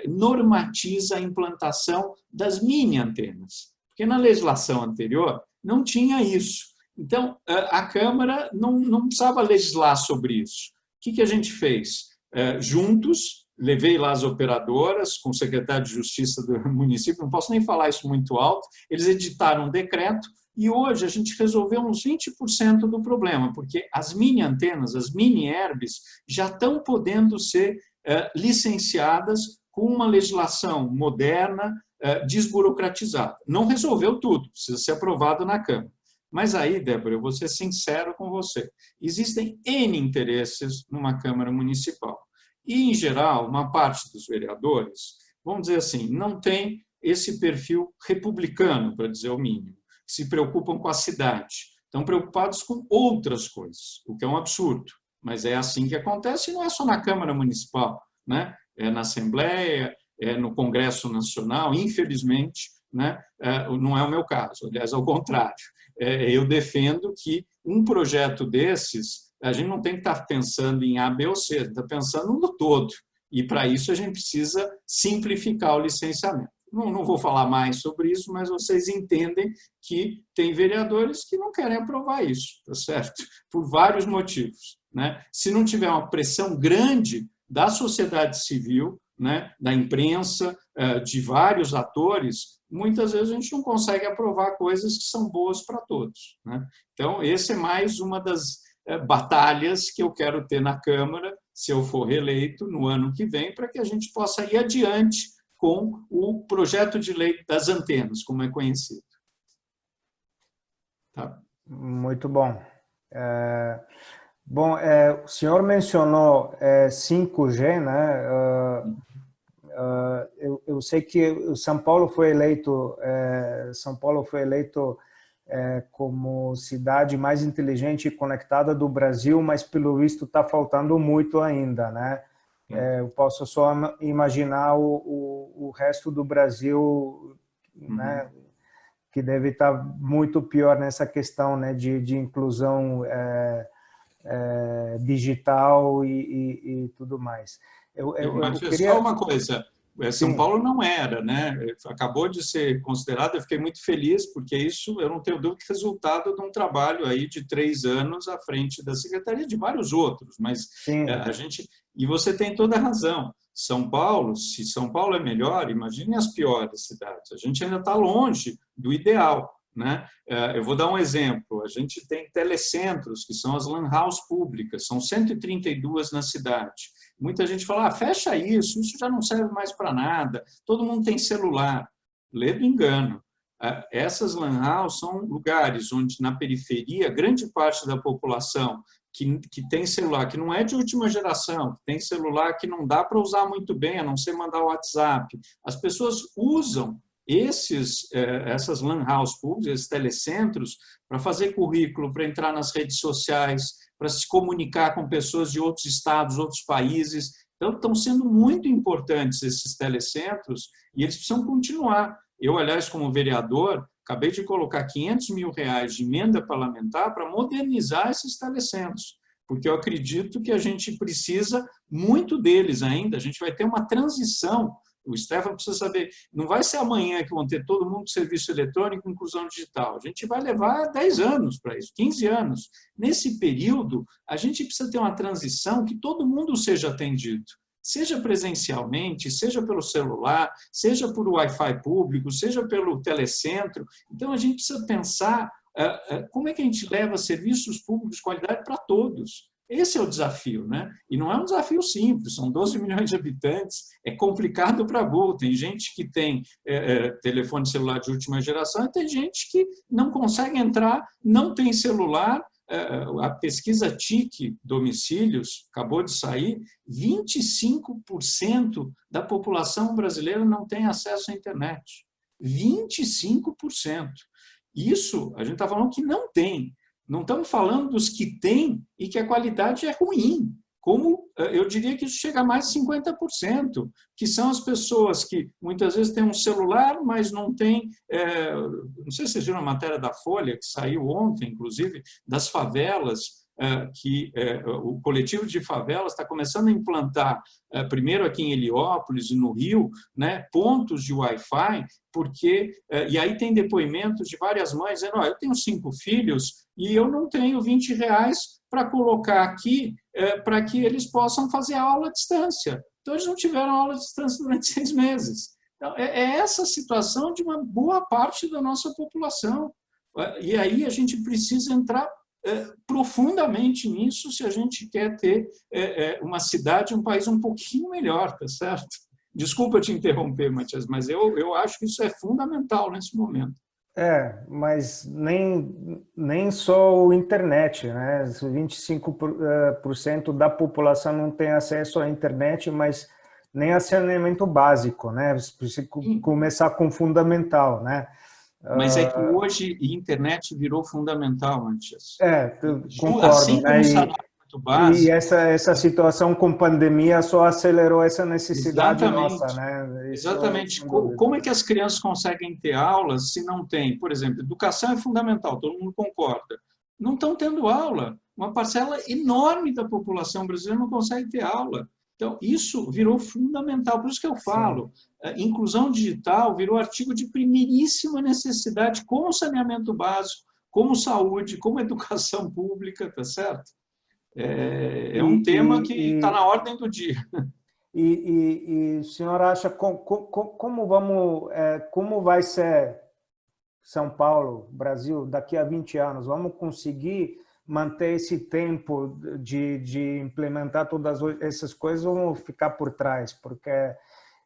normatiza a implantação das mini antenas. Porque na legislação anterior não tinha isso. Então, a Câmara não precisava legislar sobre isso. O que a gente fez? Juntos, levei lá as operadoras, com o secretário de Justiça do município, não posso nem falar isso muito alto, eles editaram um decreto E hoje a gente resolveu uns 20% do problema, porque as mini antenas, as mini herbes, já estão podendo ser licenciadas com uma legislação moderna, desburocratizada. Não resolveu tudo, precisa ser aprovado na Câmara. Mas aí, Débora, eu vou ser sincero com você, existem N interesses numa Câmara Municipal. E, em geral, uma parte dos vereadores, vamos dizer assim, não tem esse perfil republicano, para dizer o mínimo, se preocupam com a cidade, estão preocupados com outras coisas, o que é um absurdo, mas é assim que acontece, e não é só na Câmara Municipal, né? É na Assembleia, é no Congresso Nacional, infelizmente, né? Não é o meu caso, aliás, ao contrário. Eu defendo que um projeto desses, a gente não tem que estar pensando em A, B ou C, está pensando no todo, e para isso a gente precisa simplificar o licenciamento. Não vou falar mais sobre isso, mas vocês entendem que tem vereadores que não querem aprovar isso, tá certo? Por vários motivos, né? Se não tiver uma pressão grande da sociedade civil, né, da imprensa, de vários atores, muitas vezes a gente não consegue aprovar coisas que são boas para todos, né? Então, esse é mais uma das batalhas que eu quero ter na Câmara, se eu for reeleito no ano que vem, para que a gente possa ir adiante com o projeto de lei das antenas, como é conhecido. Tá? Muito bom. Bom, o senhor mencionou 5G, né? Eu sei que São Paulo foi eleito como cidade mais inteligente e conectada do Brasil, mas pelo visto está faltando muito ainda, né? Eu posso só imaginar o resto do Brasil, né, que deve estar muito pior nessa questão, né, de inclusão digital e tudo mais. Mas só uma coisa, São Paulo não era, né? Acabou de ser considerado, eu fiquei muito feliz, porque isso, eu não tenho dúvida, que é resultado de um trabalho aí de 3 anos à frente da Secretaria, de vários outros, mas a gente... E você tem toda a razão. São Paulo, se São Paulo é melhor, imagine as piores cidades. A gente ainda está longe do ideal, né? Eu vou dar um exemplo. A gente tem telecentros, que são as lan house públicas, são 132 na cidade. Muita gente fala, fecha isso já não serve mais para nada, todo mundo tem celular. Lê do engano. Essas lan house são lugares onde, na periferia, grande parte da população que tem celular, que não é de última geração, que tem celular que não dá para usar muito bem, a não ser mandar o WhatsApp. As pessoas usam essas lan house públicas, esses telecentros, para fazer currículo, para entrar nas redes sociais, para se comunicar com pessoas de outros estados, outros países. Então, estão sendo muito importantes esses telecentros e eles precisam continuar. Eu, aliás, como vereador, acabei de colocar R$500 mil de emenda parlamentar para modernizar esses telecentros, porque eu acredito que a gente precisa muito deles ainda. A gente vai ter uma transição. O Stefan precisa saber, não vai ser amanhã que vão ter todo mundo com serviço eletrônico e inclusão digital. A gente vai levar 10 anos para isso, 15 anos. Nesse período, a gente precisa ter uma transição que todo mundo seja atendido, seja presencialmente, seja pelo celular, seja por Wi-Fi público, seja pelo telecentro. Então, a gente precisa pensar como é que a gente leva serviços públicos de qualidade para todos. Esse é o desafio, né? E não é um desafio simples, são 12 milhões de habitantes, é complicado para burro. Tem gente que tem telefone celular de última geração e tem gente que não consegue entrar, não tem celular. A pesquisa TIC Domicílios acabou de sair, 25% da população brasileira não tem acesso à internet. 25%. Isso, a gente está falando que não tem. Não estamos falando dos que têm e que a qualidade é ruim. Como eu diria que isso chega a mais de 50%, que são as pessoas que muitas vezes têm um celular, mas não tem... não sei se vocês viram a matéria da Folha, que saiu ontem, inclusive, das favelas, que o coletivo de favelas está começando a implantar, primeiro aqui em Heliópolis e no Rio, né, pontos de Wi-Fi, porque... e aí tem depoimentos de várias mães dizendo, eu tenho 5 filhos e eu não tenho R$20 para colocar aqui para que eles possam fazer aula à distância. Então, eles não tiveram aula à distância durante 6 meses. Então, é essa situação de uma boa parte da nossa população. E aí a gente precisa entrar profundamente nisso se a gente quer ter uma cidade, um país um pouquinho melhor, tá certo? Desculpa te interromper, Matias, mas eu acho que isso é fundamental nesse momento. Mas nem só a internet, né? 25% da população não tem acesso à internet, mas nem a saneamento básico, né? Precisa começar com o fundamental, né? Mas é que hoje a internet virou fundamental, Matias. Concordo, assim como né? o saneamento E básico. essa situação com pandemia só acelerou essa necessidade nossa, né? Exatamente. Como é que as crianças conseguem ter aulas se não tem? Por exemplo, educação é fundamental, todo mundo concorda. Não estão tendo aula. Uma parcela enorme da população brasileira não consegue ter aula. Então, isso virou fundamental. Por isso que eu falo, inclusão digital virou artigo de primeiríssima necessidade, como saneamento básico, como saúde, como educação pública, tá certo? É um tema que está na ordem do dia. E o senhor acha como vai ser São Paulo, Brasil, daqui a 20 anos? Vamos conseguir manter esse tempo de implementar todas essas coisas ou vamos ficar por trás? Porque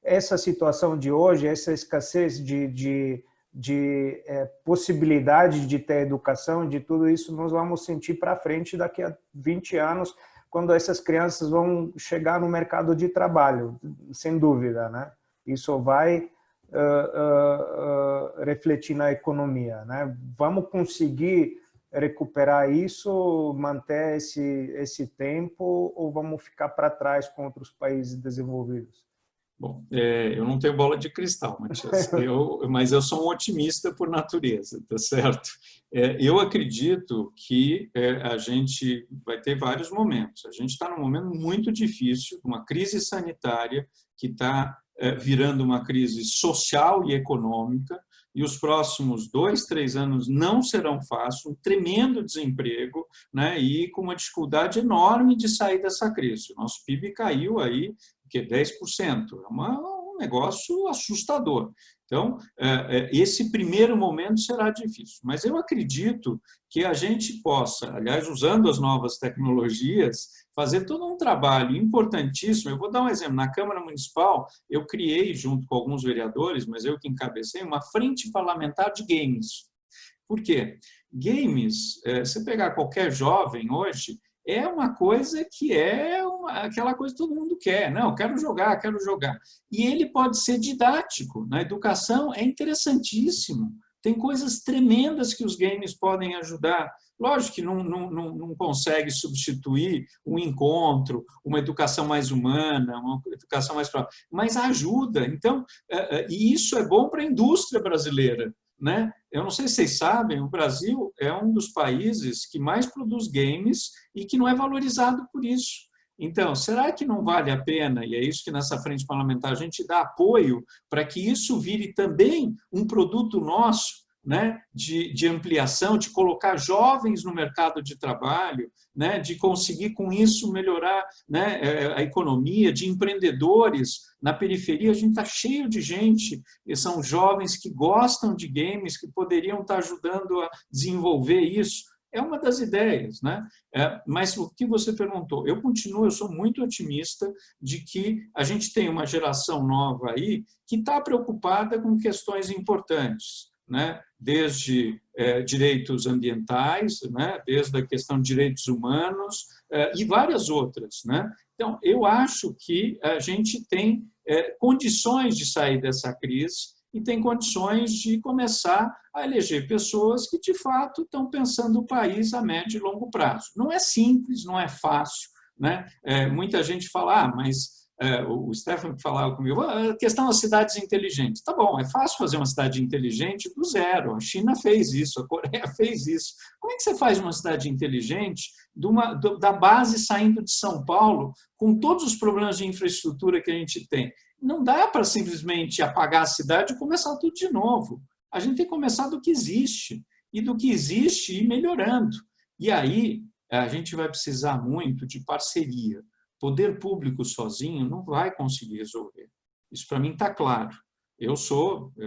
essa situação de hoje, essa escassez de possibilidade de ter educação, de tudo isso, nós vamos sentir para frente daqui a 20 anos, quando essas crianças vão chegar no mercado de trabalho, sem dúvida, né? Isso vai refletir na economia, né? Vamos conseguir recuperar isso, manter esse tempo, ou vamos ficar para trás com outros países desenvolvidos? Bom, eu não tenho bola de cristal, Matias, mas eu sou um otimista por natureza, tá certo? Eu acredito que a gente vai ter vários momentos. A gente está num momento muito difícil, uma crise sanitária que está virando uma crise social e econômica, e os próximos 2, 3 anos não serão fáceis, um tremendo desemprego, né, e com uma dificuldade enorme de sair dessa crise. O nosso PIB caiu aí, que 10%, é um negócio assustador. Então, esse primeiro momento será difícil, mas eu acredito que a gente possa, aliás, usando as novas tecnologias, fazer todo um trabalho importantíssimo. Eu vou dar um exemplo. Na Câmara Municipal, eu criei, junto com alguns vereadores, mas eu que encabecei, uma frente parlamentar de games. Por quê? Games, você pegar qualquer jovem hoje, é uma coisa que aquela coisa que todo mundo quer. Não, quero jogar, quero jogar. E ele pode ser didático. Na educação é interessantíssimo. Tem coisas tremendas que os games podem ajudar. Lógico que não consegue substituir um encontro, uma educação mais humana, uma educação mais próxima, mas ajuda. Então, e isso é bom para a indústria brasileira, né? Eu não sei se vocês sabem, o Brasil é um dos países que mais produz games e que não é valorizado por isso. Então, será que não vale a pena, e é isso que nessa frente parlamentar a gente dá apoio, para que isso vire também um produto nosso, né, de ampliação, de colocar jovens no mercado de trabalho, né, de conseguir com isso melhorar, né, a economia, de empreendedores na periferia. A gente está cheio de gente, e são jovens que gostam de games, que poderiam estar ajudando a desenvolver isso. É uma das ideias, né? Mas o que você perguntou, eu sou muito otimista de que a gente tem uma geração nova aí que está preocupada com questões importantes, né? Desde direitos ambientais, né? Desde a questão de direitos humanos e várias outras, né? Então, eu acho que a gente tem condições de sair dessa crise e tem condições de começar a eleger pessoas que, de fato, estão pensando o país a médio e longo prazo. Não é simples, não é fácil, né? Muita gente fala, mas o Stefan que falava comigo, a questão das cidades inteligentes. Tá bom, é fácil fazer uma cidade inteligente do zero. A China fez isso, a Coreia fez isso. Como é que você faz uma cidade inteligente da base saindo de São Paulo, com todos os problemas de infraestrutura que a gente tem? Não dá para simplesmente apagar a cidade e começar tudo de novo. A gente tem que começar do que existe, e do que existe ir melhorando. E aí a gente vai precisar muito de parceria. Poder público sozinho não vai conseguir resolver. Isso para mim está claro. eu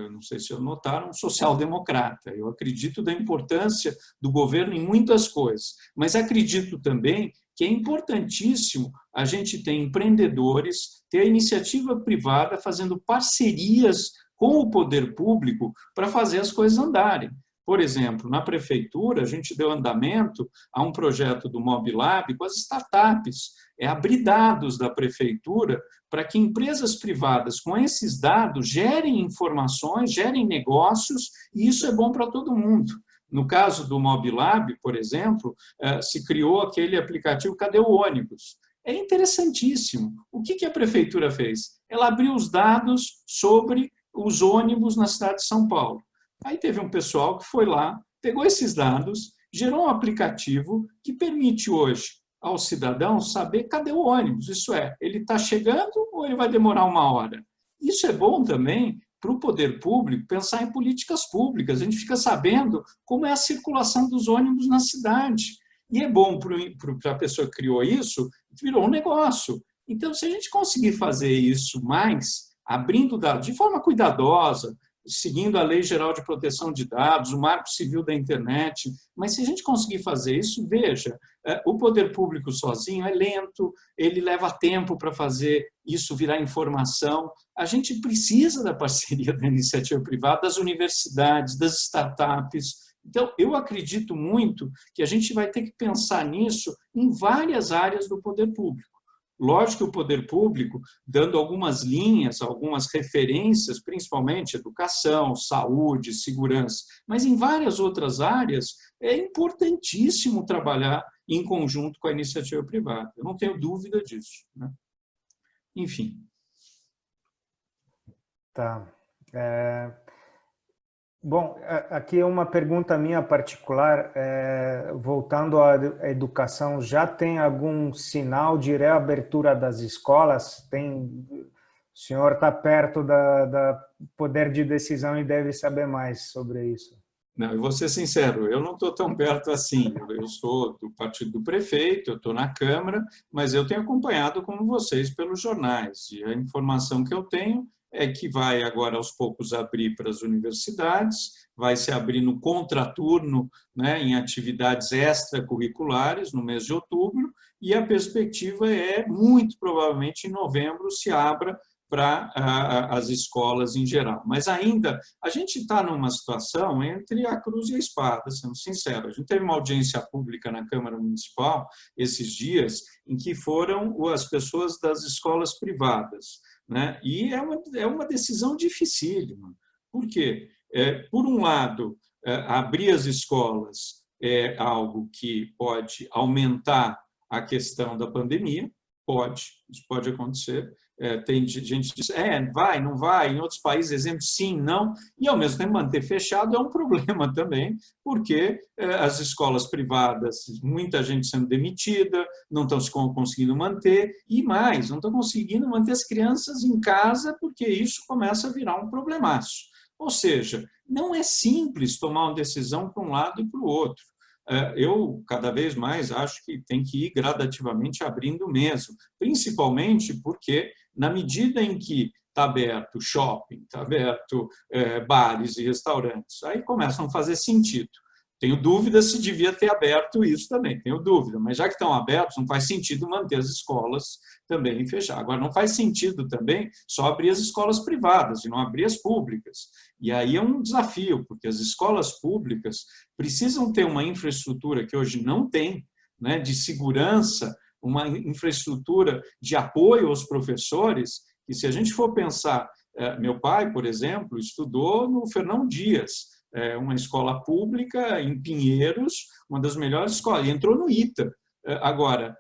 não sei se notaram, um social-democrata. Eu acredito da importância do governo em muitas coisas, mas acredito também que é importantíssimo a gente ter empreendedores, ter a iniciativa privada fazendo parcerias com o poder público para fazer as coisas andarem. Por exemplo, na prefeitura, a gente deu andamento a um projeto do MobLab com as startups, abrir dados da prefeitura para que empresas privadas com esses dados gerem informações, gerem negócios, e isso é bom para todo mundo. No caso do MobLab, por exemplo, se criou aquele aplicativo Cadê o Ônibus? É interessantíssimo. O que a prefeitura fez? Ela abriu os dados sobre os ônibus na cidade de São Paulo. Aí teve um pessoal que foi lá, pegou esses dados, gerou um aplicativo que permite hoje ao cidadão saber cadê o ônibus. Isso é, ele está chegando ou ele vai demorar 1 hora? Isso é bom também para o poder público pensar em políticas públicas. A gente fica sabendo como é a circulação dos ônibus na cidade. E é bom para a pessoa que criou isso, virou um negócio. Então, se a gente conseguir fazer isso mais, abrindo dados de forma cuidadosa, seguindo a Lei Geral de Proteção de Dados, o Marco Civil da Internet, mas se a gente conseguir fazer isso, veja, o poder público sozinho é lento, ele leva tempo para fazer isso virar informação. A gente precisa da parceria da iniciativa privada, das universidades, das startups. Então, eu acredito muito que a gente vai ter que pensar nisso em várias áreas do poder público. Lógico que o poder público, dando algumas linhas, algumas referências, principalmente educação, saúde, segurança, mas em várias outras áreas, é importantíssimo trabalhar em conjunto com a iniciativa privada. Eu não tenho dúvida disso, né? Enfim. Tá. Bom, aqui é uma pergunta minha particular, voltando à educação, já tem algum sinal de reabertura das escolas? O senhor está perto da poder de decisão e deve saber mais sobre isso. Não, eu vou ser sincero, eu não estou tão perto assim. Eu sou do partido do prefeito, eu estou na Câmara, mas eu tenho acompanhado, como vocês, pelos jornais. E a informação que eu tenho é que vai agora aos poucos abrir para as universidades, vai se abrir no contraturno, né, em atividades extracurriculares no mês de outubro, e a perspectiva é, muito provavelmente, em novembro se abra para as escolas em geral. Mas ainda, a gente está numa situação entre a cruz e a espada, sendo sincero. A gente teve uma audiência pública na Câmara Municipal esses dias, em que foram as pessoas das escolas privadas, né? E é uma decisão dificílima. Por quê? Por um lado, abrir as escolas é algo que pode aumentar a questão da pandemia, isso pode acontecer. Tem gente que diz, vai, não vai, em outros países, exemplo, sim, não, e ao mesmo tempo manter fechado é um problema também, porque as escolas privadas, muita gente sendo demitida, não estão conseguindo manter, e mais, não estão conseguindo manter as crianças em casa, porque isso começa a virar um problemaço. Ou seja, não é simples tomar uma decisão para um lado e para o outro. Eu, cada vez mais, acho que tem que ir gradativamente abrindo mesmo, principalmente porque, na medida em que está aberto shopping, está aberto bares e restaurantes, aí começam a fazer sentido. Tenho dúvida se devia ter aberto isso também, tenho dúvida, mas já que estão abertos, não faz sentido manter as escolas também fechar. Agora, não faz sentido também só abrir as escolas privadas e não abrir as públicas. E aí é um desafio, porque as escolas públicas precisam ter uma infraestrutura que hoje não tem, né, de segurança, uma infraestrutura de apoio aos professores, e se a gente for pensar, meu pai, por exemplo, estudou no Fernão Dias, uma escola pública em Pinheiros, uma das melhores escolas, e entrou no ITA. Agora,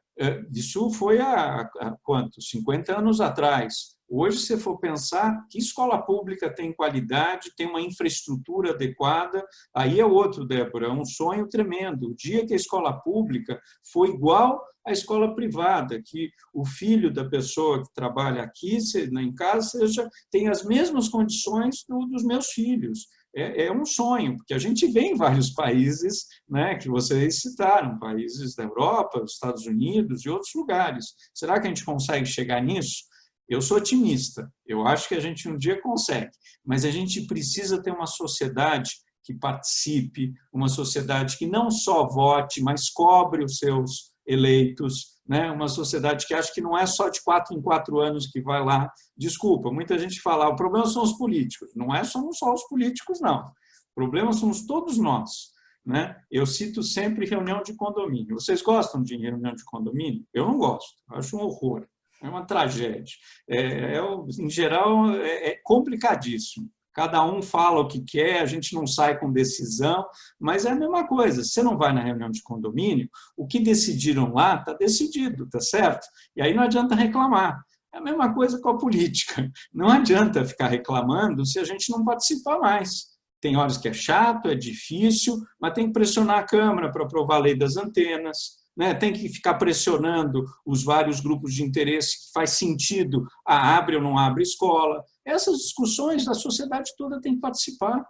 isso foi há quanto? 50 anos atrás. Hoje, se for pensar que escola pública tem qualidade, tem uma infraestrutura adequada, aí é outro, Débora, é um sonho tremendo. O dia que a escola pública foi igual à escola privada, que o filho da pessoa que trabalha aqui, em casa, tem as mesmas condições dos meus filhos. É um sonho, porque a gente vê em vários países, né, que vocês citaram, países da Europa, dos Estados Unidos e outros lugares. Será que a gente consegue chegar nisso? Eu sou otimista, eu acho que a gente um dia consegue, mas a gente precisa ter uma sociedade que participe, uma sociedade que não só vote, mas cobre os seus eleitos, né? Uma sociedade que acha que não é só de 4 em 4 anos que vai lá. Desculpa, muita gente fala, o problema são os políticos. Não somos só os políticos, não. O problema somos todos nós, né? Eu cito sempre reunião de condomínio. Vocês gostam de reunião de condomínio? Eu não gosto, eu acho um horror, é uma tragédia. Em geral, é complicadíssimo. Cada um fala o que quer, a gente não sai com decisão, mas é a mesma coisa. Você não vai na reunião de condomínio, o que decidiram lá está decidido, está certo? E aí não adianta reclamar. É a mesma coisa com a política. Não adianta ficar reclamando se a gente não participar mais. Tem horas que é chato, é difícil, mas tem que pressionar a Câmara para aprovar a lei das antenas, né? Tem que ficar pressionando os vários grupos de interesse que faz sentido, abre ou não abre escola. Essas discussões a sociedade toda tem que participar,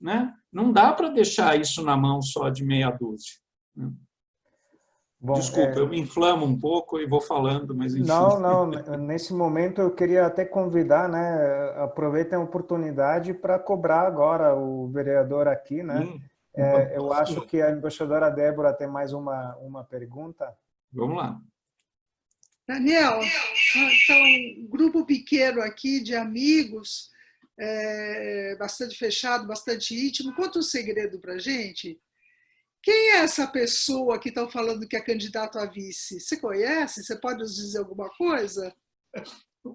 né? Não dá para deixar isso na mão só de meia dúzia. Bom, desculpa, eu me inflamo um pouco e vou falando, mas enfim. Não, nesse momento eu queria até convidar, né? Aproveitem a oportunidade para cobrar agora o vereador aqui, né? Eu acho que a embaixadora Débora tem mais uma pergunta. Vamos lá. Daniel, então, um grupo pequeno aqui de amigos, bastante fechado, bastante íntimo. Conta um segredo para a gente. Quem é essa pessoa que estão falando que é candidato a vice? Você conhece? Você pode nos dizer alguma coisa?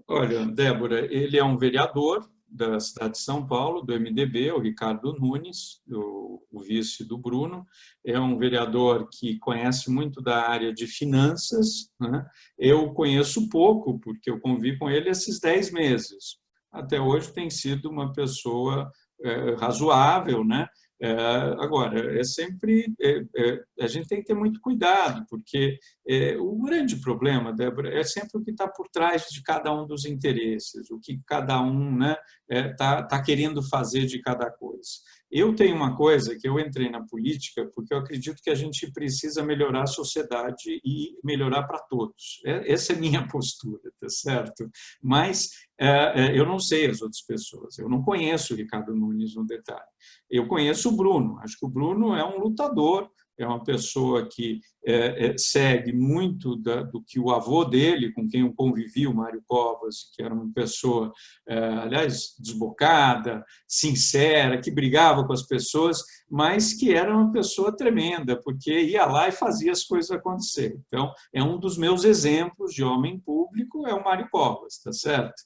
Olha, Débora, ele é um vereador da cidade de São Paulo, do MDB, o Ricardo Nunes, o vice do Bruno. É um vereador que conhece muito da área de finanças, né? Eu conheço pouco, porque eu convivi com ele esses 10 meses. Até hoje tem sido uma pessoa razoável, né? Agora, a gente tem que ter muito cuidado, porque o grande problema, Débora, é sempre o que está por trás de cada um dos interesses, o que cada um, né, tá querendo fazer de cada coisa. Eu tenho uma coisa que eu entrei na política porque eu acredito que a gente precisa melhorar a sociedade e melhorar para todos. Essa é a minha postura, tá certo? Mas eu não sei as outras pessoas, eu não conheço o Ricardo Nunes no detalhe. Eu conheço o Bruno, acho que o Bruno é um lutador, é uma pessoa que segue muito do que o avô dele, com quem eu convivi, o Mário Covas, que era uma pessoa, aliás, desbocada, sincera, que brigava com as pessoas, mas que era uma pessoa tremenda, porque ia lá e fazia as coisas acontecer. Então, é um dos meus exemplos de homem público, é o Mário Covas, tá certo?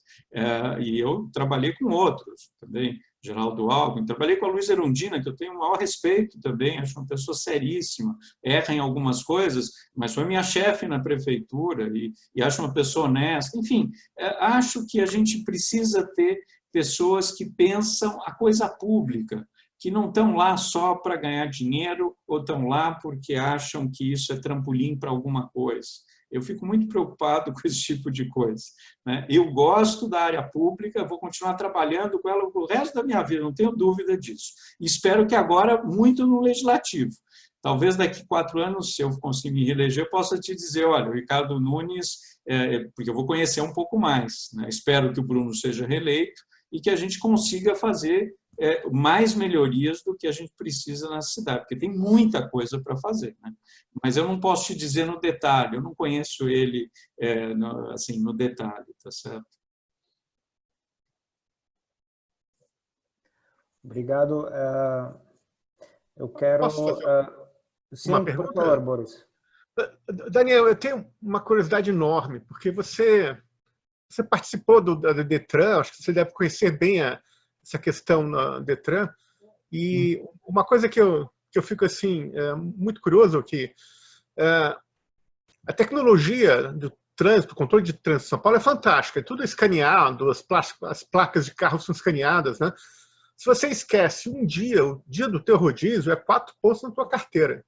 E eu trabalhei com outros também, Geraldo Alckmin, trabalhei com a Luísa Erundina, que eu tenho o maior respeito também, acho uma pessoa seríssima, erra em algumas coisas, mas foi minha chefe na prefeitura e acho uma pessoa honesta. Enfim, acho que a gente precisa ter pessoas que pensam a coisa pública, que não estão lá só para ganhar dinheiro ou estão lá porque acham que isso é trampolim para alguma coisa. Eu fico muito preocupado com esse tipo de coisa, né? Eu gosto da área pública, vou continuar trabalhando com ela o resto da minha vida, não tenho dúvida disso. E espero que agora muito no legislativo. Talvez daqui 4 anos, se eu conseguir me reeleger, eu possa te dizer, olha, o Ricardo Nunes, porque eu vou conhecer um pouco mais, né? Espero que o Bruno seja reeleito e que a gente consiga fazer mais melhorias do que a gente precisa na cidade, porque tem muita coisa para fazer, né? Mas eu não posso te dizer no detalhe, eu não conheço ele assim, no detalhe, tá certo? Obrigado. Eu quero... Sim, uma pergunta? Por favor, Boris. Daniel, eu tenho uma curiosidade enorme, porque você participou do Detran, acho que você deve conhecer bem essa questão na Detran, e uma coisa que eu fico assim, muito curioso, que a tecnologia do trânsito, controle de trânsito em São Paulo é fantástica, é tudo escaneado, as placas de carro são escaneadas, né? Se você esquece um dia, o dia do teu rodízio, é 4 pontos na tua carteira.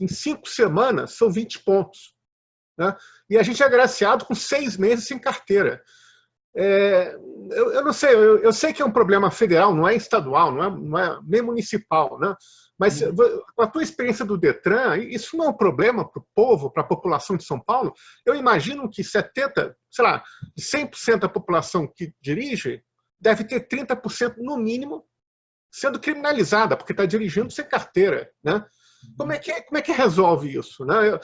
Em 5 semanas, são 20 pontos. Né? E a gente é agraciado com 6 meses sem carteira. Eu não sei, eu sei que é um problema federal, não é estadual, não é nem municipal, né? Mas com a tua experiência do Detran, isso não é um problema para o povo, para a população de São Paulo? Eu imagino que 100% da população que dirige deve ter 30% no mínimo sendo criminalizada, porque está dirigindo sem carteira, né? Como é que resolve isso, né?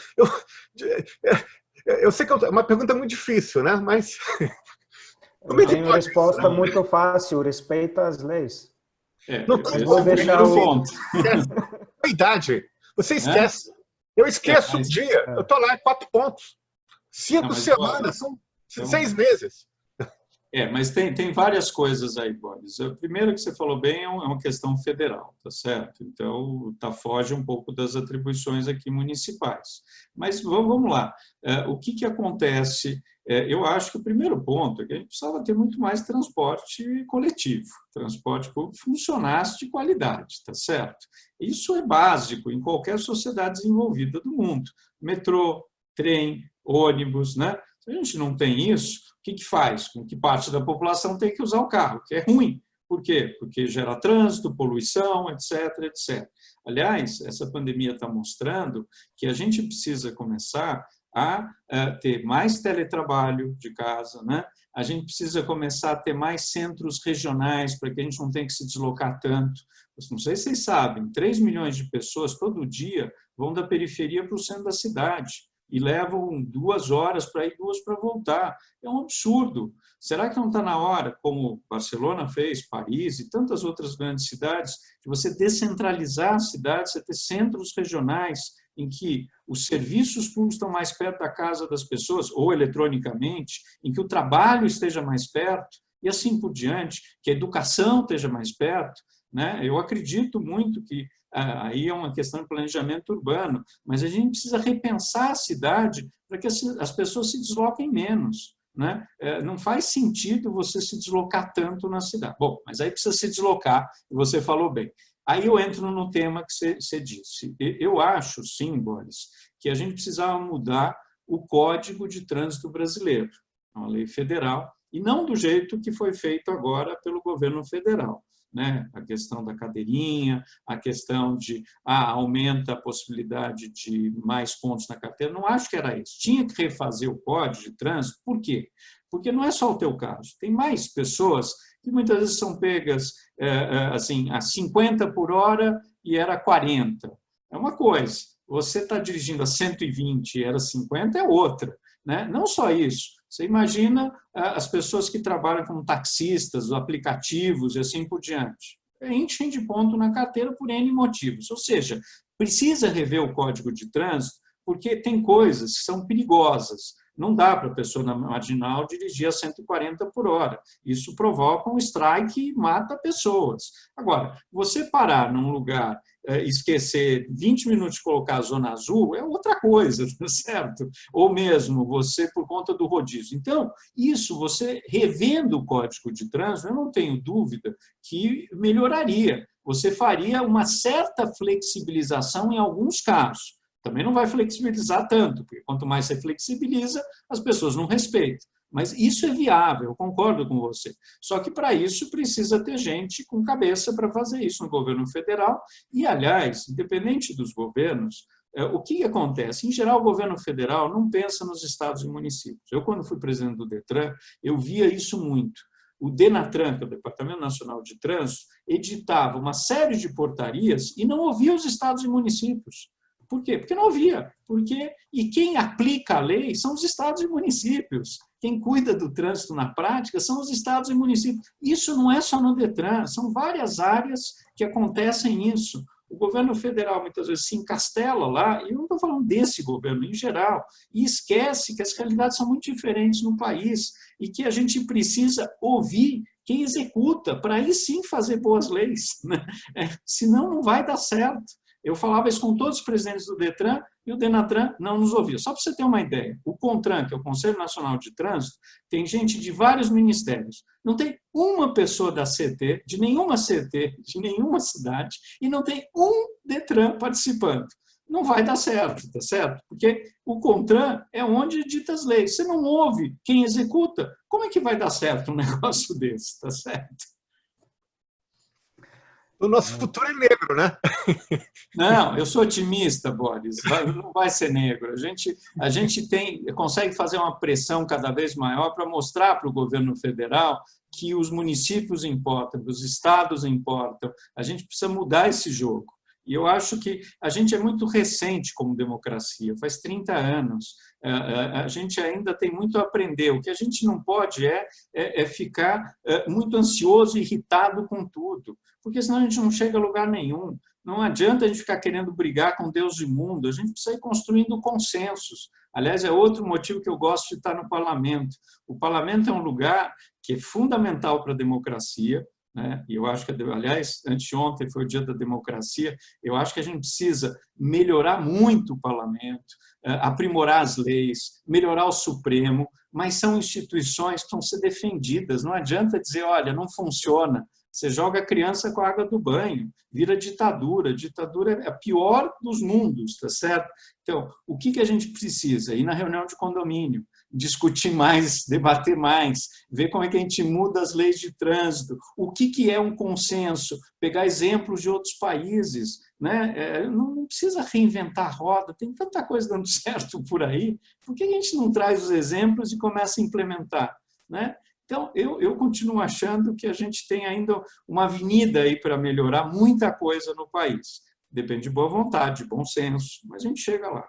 Eu sei que é uma pergunta muito difícil, né? Mas eu tenho resposta muito fácil: respeita as leis. Mas vou deixar o ponto. A idade, você esquece. Eu esqueço um dia. Eu estou lá em 4 pontos. 5 semanas, são 6 meses. Mas tem várias coisas aí, Boris. O primeiro que você falou bem é uma questão federal, tá certo? Então, foge um pouco das atribuições aqui municipais. Mas vamos lá. O que acontece? Eu acho que o primeiro ponto é que a gente precisava ter muito mais transporte coletivo, transporte público que funcionasse de qualidade, tá certo? Isso é básico em qualquer sociedade desenvolvida do mundo. Metrô, trem, ônibus, né? Se a gente não tem isso, o que faz? Com que parte da população tem que usar o carro, que é ruim. Por quê? Porque gera trânsito, poluição, etc, etc. Aliás, essa pandemia está mostrando que a gente precisa começar a ter mais teletrabalho de casa, né? A gente precisa começar a ter mais centros regionais para que a gente não tenha que se deslocar tanto. Não sei se vocês sabem, 3 milhões de pessoas todo dia vão da periferia para o centro da cidade e levam 2 horas para ir, 2 para voltar. É um absurdo. Será que não está na hora, como Barcelona fez, Paris e tantas outras grandes cidades, de você descentralizar a cidade, você ter centros regionais em que os serviços públicos estão mais perto da casa das pessoas, ou eletronicamente, em que o trabalho esteja mais perto, e assim por diante, que a educação esteja mais perto, né? Eu acredito muito que aí é uma questão de planejamento urbano, mas a gente precisa repensar a cidade para que as pessoas se desloquem menos, né? Não faz sentido você se deslocar tanto na cidade. Bom, mas aí precisa se deslocar, e você falou bem. Aí eu entro no tema que você disse. Eu acho, sim, Boris, que a gente precisava mudar o Código de Trânsito Brasileiro, uma lei federal, e não do jeito que foi feito agora pelo governo federal, né? A questão da cadeirinha, a questão de aumenta a possibilidade de mais pontos na carteira. Não acho que era isso. Tinha que refazer o Código de Trânsito. Por quê? Porque não é só o teu caso. Tem mais pessoas que muitas vezes são pegas assim, a 50 por hora e era 40. É uma coisa. Você está dirigindo a 120 e era 50, é outra, né? Não só isso. Você imagina as pessoas que trabalham como taxistas, os aplicativos e assim por diante. Enchem de ponto na carteira por N motivos. Ou seja, precisa rever o Código de Trânsito porque tem coisas que são perigosas. Não dá para a pessoa na marginal dirigir a 140 por hora. Isso provoca um strike e mata pessoas. Agora, você parar num lugar, esquecer 20 minutos de colocar a zona azul, é outra coisa, certo? Ou mesmo você por conta do rodízio. Então, isso você revendo o Código de Trânsito, eu não tenho dúvida que melhoraria. Você faria uma certa flexibilização em alguns casos. Também não vai flexibilizar tanto, porque quanto mais você flexibiliza, as pessoas não respeitam. Mas isso é viável, eu concordo com você. Só que, para isso, precisa ter gente com cabeça para fazer isso no governo federal. E, aliás, independente dos governos, o que acontece? Em geral, o governo federal não pensa nos estados e municípios. Eu, quando fui presidente do Detran, eu via isso muito. O Denatran, que é o Departamento Nacional de Trânsito, editava uma série de portarias e não ouvia os estados e municípios. Por quê? Porque não havia. E quem aplica a lei são os estados e municípios. Quem cuida do trânsito na prática são os estados e municípios. Isso não é só no Detran, são várias áreas que acontecem isso. O governo federal, muitas vezes, se encastela lá, e eu não estou falando desse governo em geral, e esquece que as realidades são muito diferentes no país e que a gente precisa ouvir quem executa, para aí sim fazer boas leis, né? Senão não vai dar certo. Eu falava isso com todos os presidentes do Detran e o Denatran não nos ouvia. Só para você ter uma ideia, o CONTRAN, que é o Conselho Nacional de Trânsito, tem gente de vários ministérios. Não tem uma pessoa da CT, de nenhuma CT, de nenhuma cidade, e não tem um Detran participando. Não vai dar certo, tá certo? Porque o CONTRAN é onde dita as leis. Você não ouve quem executa, como é que vai dar certo um negócio desse, tá certo? O nosso futuro é negro, né? Não, eu sou otimista, Boris. Não vai ser negro. A gente consegue fazer uma pressão cada vez maior para mostrar para o governo federal que os municípios importam, que os estados importam. A gente precisa mudar esse jogo. E eu acho que a gente é muito recente como democracia, faz 30 anos. A gente ainda tem muito a aprender. O que a gente não pode é ficar muito ansioso e irritado com tudo, porque senão a gente não chega a lugar nenhum. Não adianta a gente ficar querendo brigar com Deus e mundo, a gente precisa ir construindo consensos. Aliás, é outro motivo que eu gosto de estar no parlamento. O parlamento é um lugar que é fundamental para a democracia, né? E eu acho que, aliás, anteontem foi o Dia da Democracia, eu acho que a gente precisa melhorar muito o parlamento, aprimorar as leis, melhorar o Supremo, mas são instituições que precisam ser defendidas. Não adianta dizer, olha, não funciona. Você joga a criança com a água do banho, vira ditadura. Ditadura é a pior dos mundos, tá certo? Então, o que a gente precisa? Ir na reunião de condomínio, discutir mais, debater mais, ver como é que a gente muda as leis de trânsito, o que é um consenso, pegar exemplos de outros países, né? Não precisa reinventar a roda, tem tanta coisa dando certo por aí, por que a gente não traz os exemplos e começa a implementar, né? Então, eu continuo achando que a gente tem ainda uma avenida aí para melhorar muita coisa no país. Depende de boa vontade, de bom senso, mas a gente chega lá.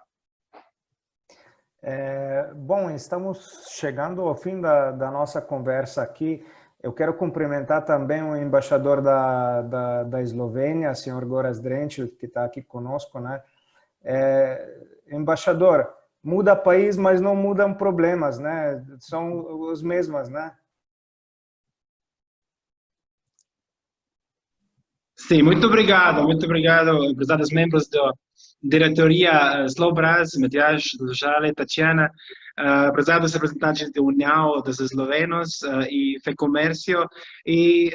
Bom, estamos chegando ao fim da nossa conversa aqui. Eu quero cumprimentar também o embaixador da Eslovênia, senhor Gorazd Drenčil, que está aqui conosco, né? Embaixador, muda país, mas não mudam problemas, né? São os mesmos, né? Sim, muito obrigado, prezados membros da diretoria Slobraz, Matjaž, Žale, Tatiana, prezados representantes da União dos Eslovenos e FEComércio, e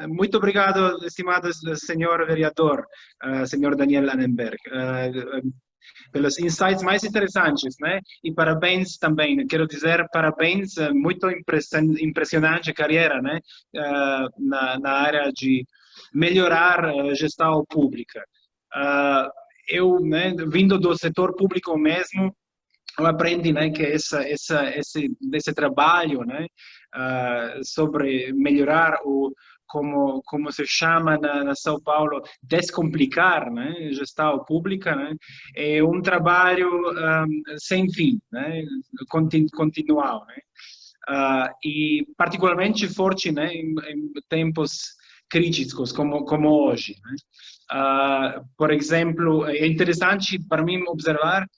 muito obrigado, estimado senhor vereador, senhor Daniel Annenberg, pelos insights mais interessantes, né? E parabéns também, quero dizer parabéns, muito impressionante carreira, né? Na área de melhorar a gestão pública. Eu, né, vindo do setor público mesmo, eu aprendi, né, que esse trabalho, né, sobre melhorar como se chama na São Paulo, descomplicar, né, gestão pública, né, é um trabalho sem fim, né, continual, né, e particularmente forte, né, em tempos críticos como hoje, né? Por exemplo, é interessante para mim observar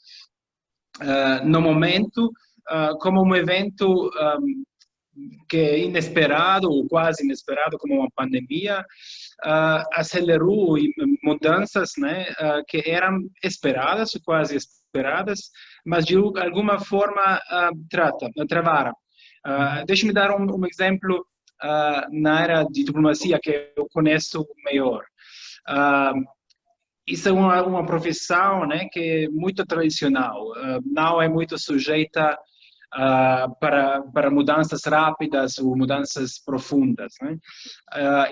no momento como um evento que é inesperado ou quase inesperado, como uma pandemia, acelerou mudanças, né, que eram esperadas, quase esperadas, mas de alguma forma travaram. Deixe-me dar um exemplo na área de diplomacia que eu conheço melhor. Isso é uma profissão, né, que é muito tradicional, não é muito sujeita para mudanças rápidas ou mudanças profundas, né?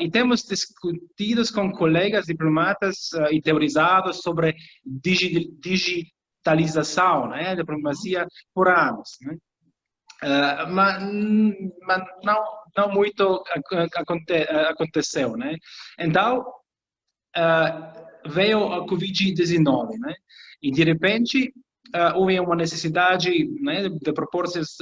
E temos discutido com colegas diplomatas e teorizados sobre digitalização, né, da diplomacia por anos, né? Mas não muito aconteceu, né? Então, veio a Covid-19, né? E, de repente, houve uma necessidade, né, de proporções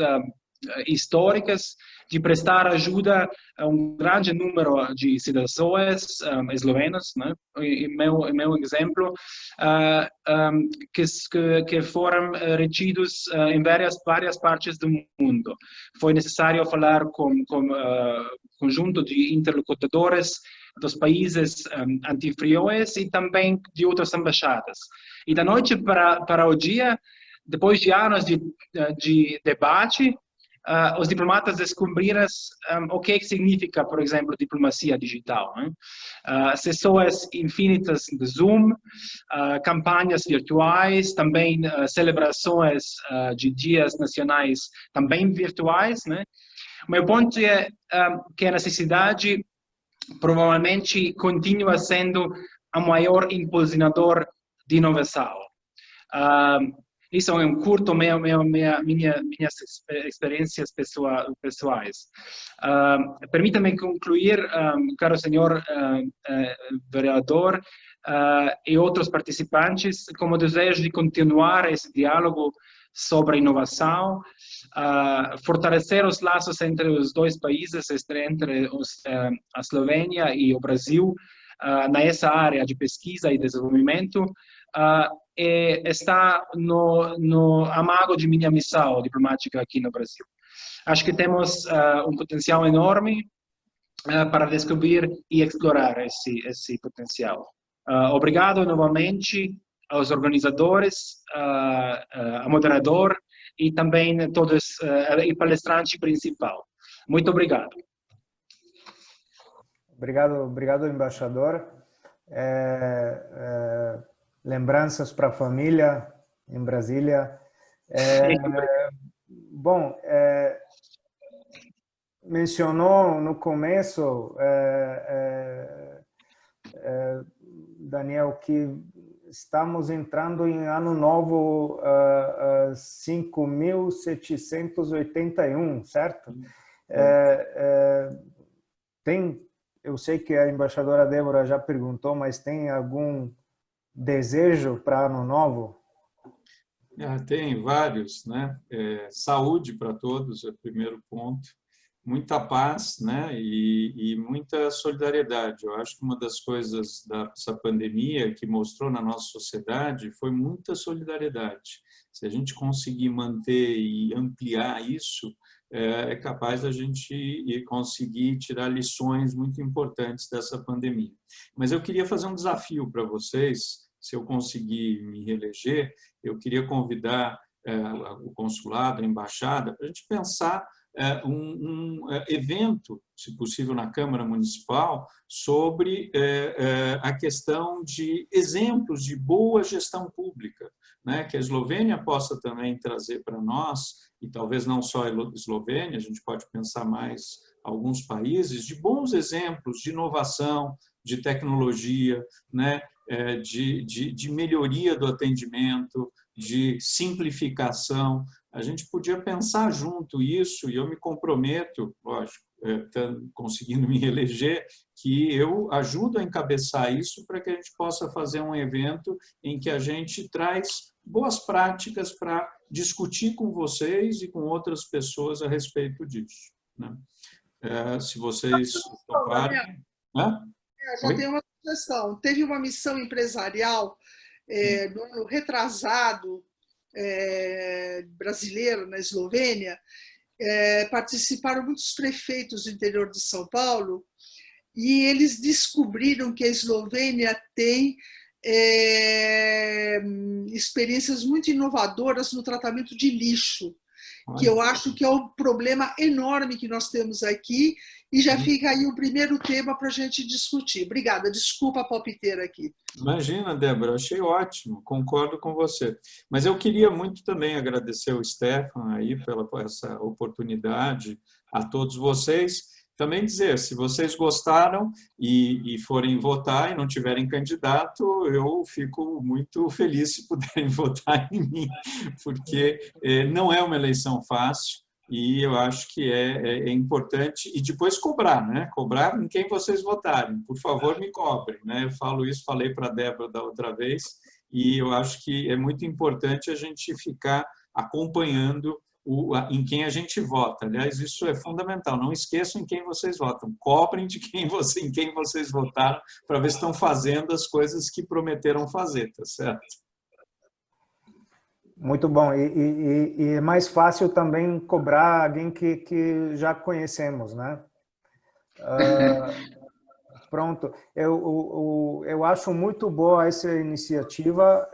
históricas de prestar ajuda a um grande número de cidadãos eslovenos, né? E meu exemplo, que foram retidos em várias partes do mundo. Foi necessário falar com conjunto de interlocutores dos países anfitriões e também de outras embaixadas. E da noite para o dia, depois de anos de debate, os diplomatas descobriram o que significa, por exemplo, diplomacia digital, né? Sessões infinitas de Zoom, campanhas virtuais, também celebrações de dias nacionais também virtuais, né? O meu ponto é que a necessidade provavelmente continua sendo o maior impulsionador de inovação. Isso é um curto minhas experiências pessoais. Permita-me concluir, caro senhor vereador e outros participantes, como desejo de continuar esse diálogo sobre inovação, fortalecer os laços entre os dois países, entre a Eslovênia e o Brasil, nessa área de pesquisa e desenvolvimento, está no âmago de minha missão diplomática aqui no Brasil. Acho que temos um potencial enorme para descobrir e explorar esse potencial. Obrigado novamente aos organizadores, ao moderador e também todos e palestrante principal. Muito obrigado. Obrigado, embaixador. Lembranças para a família em Brasília. Bom, mencionou no começo, Daniel, que estamos entrando em ano novo 5.781, certo? Eu sei que a embaixadora Débora já perguntou, mas tem algum desejo para ano novo? Tem vários, né? Saúde para todos é o primeiro ponto. Muita paz, né? E muita solidariedade. Eu acho que uma das coisas dessa pandemia que mostrou na nossa sociedade foi muita solidariedade. Se a gente conseguir manter e ampliar isso, é capaz da gente conseguir tirar lições muito importantes dessa pandemia. Mas eu queria fazer um desafio para vocês. Se eu conseguir me reeleger, eu queria convidar o consulado, a embaixada, para a gente pensar um evento, se possível, na Câmara Municipal, sobre a questão de exemplos de boa gestão pública, né? Que a Eslovênia possa também trazer para nós, e talvez não só a Eslovênia, a gente pode pensar mais alguns países, de bons exemplos de inovação, de tecnologia, né? De melhoria do atendimento, de simplificação. A gente podia pensar junto isso, e eu me comprometo, lógico, conseguindo me reeleger, que eu ajudo a encabeçar isso para que a gente possa fazer um evento em que a gente traz boas práticas para discutir com vocês e com outras pessoas a respeito disso, né? Se vocês toparem... Já tenho uma sugestão. Teve uma missão empresarial no ano retrasado, brasileiro, na Eslovênia. Participaram muitos prefeitos do interior de São Paulo e eles descobriram que a Eslovênia tem experiências muito inovadoras no tratamento de lixo, que eu acho que é um problema enorme que nós temos aqui, e já fica aí o primeiro tema para a gente discutir. Obrigada, desculpa a palpiteira aqui. Imagina, Débora, achei ótimo, concordo com você. Mas eu queria muito também agradecer ao Stefan aí pela essa oportunidade, a todos vocês. Também dizer, se vocês gostaram e forem votar e não tiverem candidato, eu fico muito feliz se puderem votar em mim, porque não é uma eleição fácil e eu acho que é importante. E depois cobrar, né? Cobrar em quem vocês votarem. Por favor, me cobrem, né? Eu falo isso, falei para a Débora da outra vez, e eu acho que é muito importante a gente ficar acompanhando em quem a gente vota. Aliás, isso é fundamental. Não esqueçam em quem vocês votam. Cobrem de em quem vocês votaram para ver se estão fazendo as coisas que prometeram fazer, tá certo? Muito bom. E é mais fácil também cobrar alguém que já conhecemos, né? Pronto. Eu acho muito boa essa iniciativa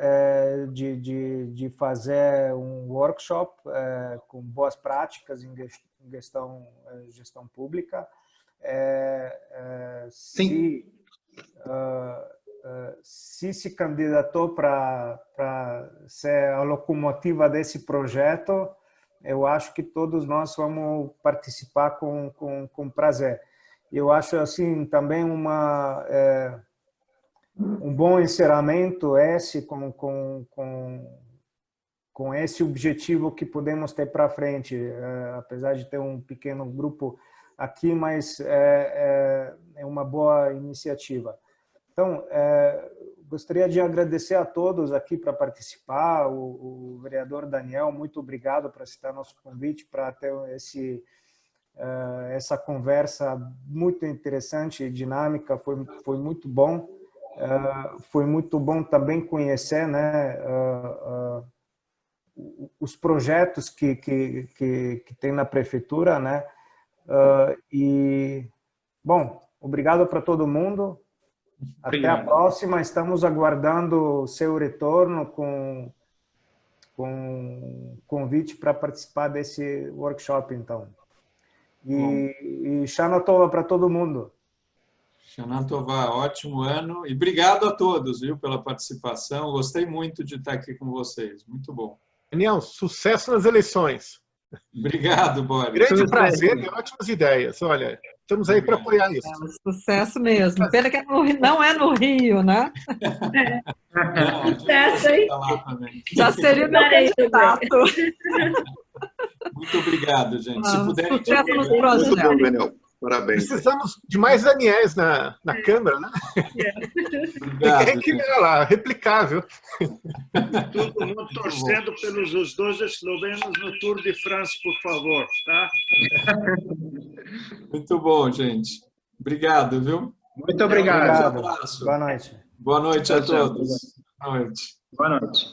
de fazer um workshop com boas práticas em gestão pública. Se candidatou para ser a locomotiva desse projeto, eu acho que todos nós vamos participar com prazer. Eu acho assim também um bom encerramento esse com esse objetivo que podemos ter para frente, apesar de ter um pequeno grupo aqui, mas é uma boa iniciativa. Então, gostaria de agradecer a todos aqui para participar, o vereador Daniel, muito obrigado por aceitar nosso convite para ter essa conversa muito interessante e dinâmica, foi muito bom. Foi muito bom também conhecer, né, os projetos que tem na prefeitura, né? E, bom, obrigado para todo mundo. Obrigado. Até a próxima. Estamos aguardando o seu retorno com convite para participar desse workshop, então. E Shana Tova para todo mundo. Shana Tova, ótimo ano. E obrigado a todos, viu, pela participação. Gostei muito de estar aqui com vocês. Muito bom. Daniel, sucesso nas eleições. Obrigado, Boris. Grande prazer e ótimas ideias. Olha, estamos aí para apoiar isso. Sucesso mesmo. Pena que não é no Rio, né? Sucesso, hein? Já seria meu candidato. Muito obrigado, gente. Se puderem... Muito bom, Daniel. Parabéns. Precisamos de mais Daniels na Câmara, né? Obrigado, tem que ir lá, replicar, viu? Todo mundo torcendo pelos os dois eslovenos no Tour de France, por favor, tá? Muito bom, gente. Obrigado, viu? Muito obrigado. Obrigado. Boa noite. Boa noite a todos. Boa noite. Boa noite.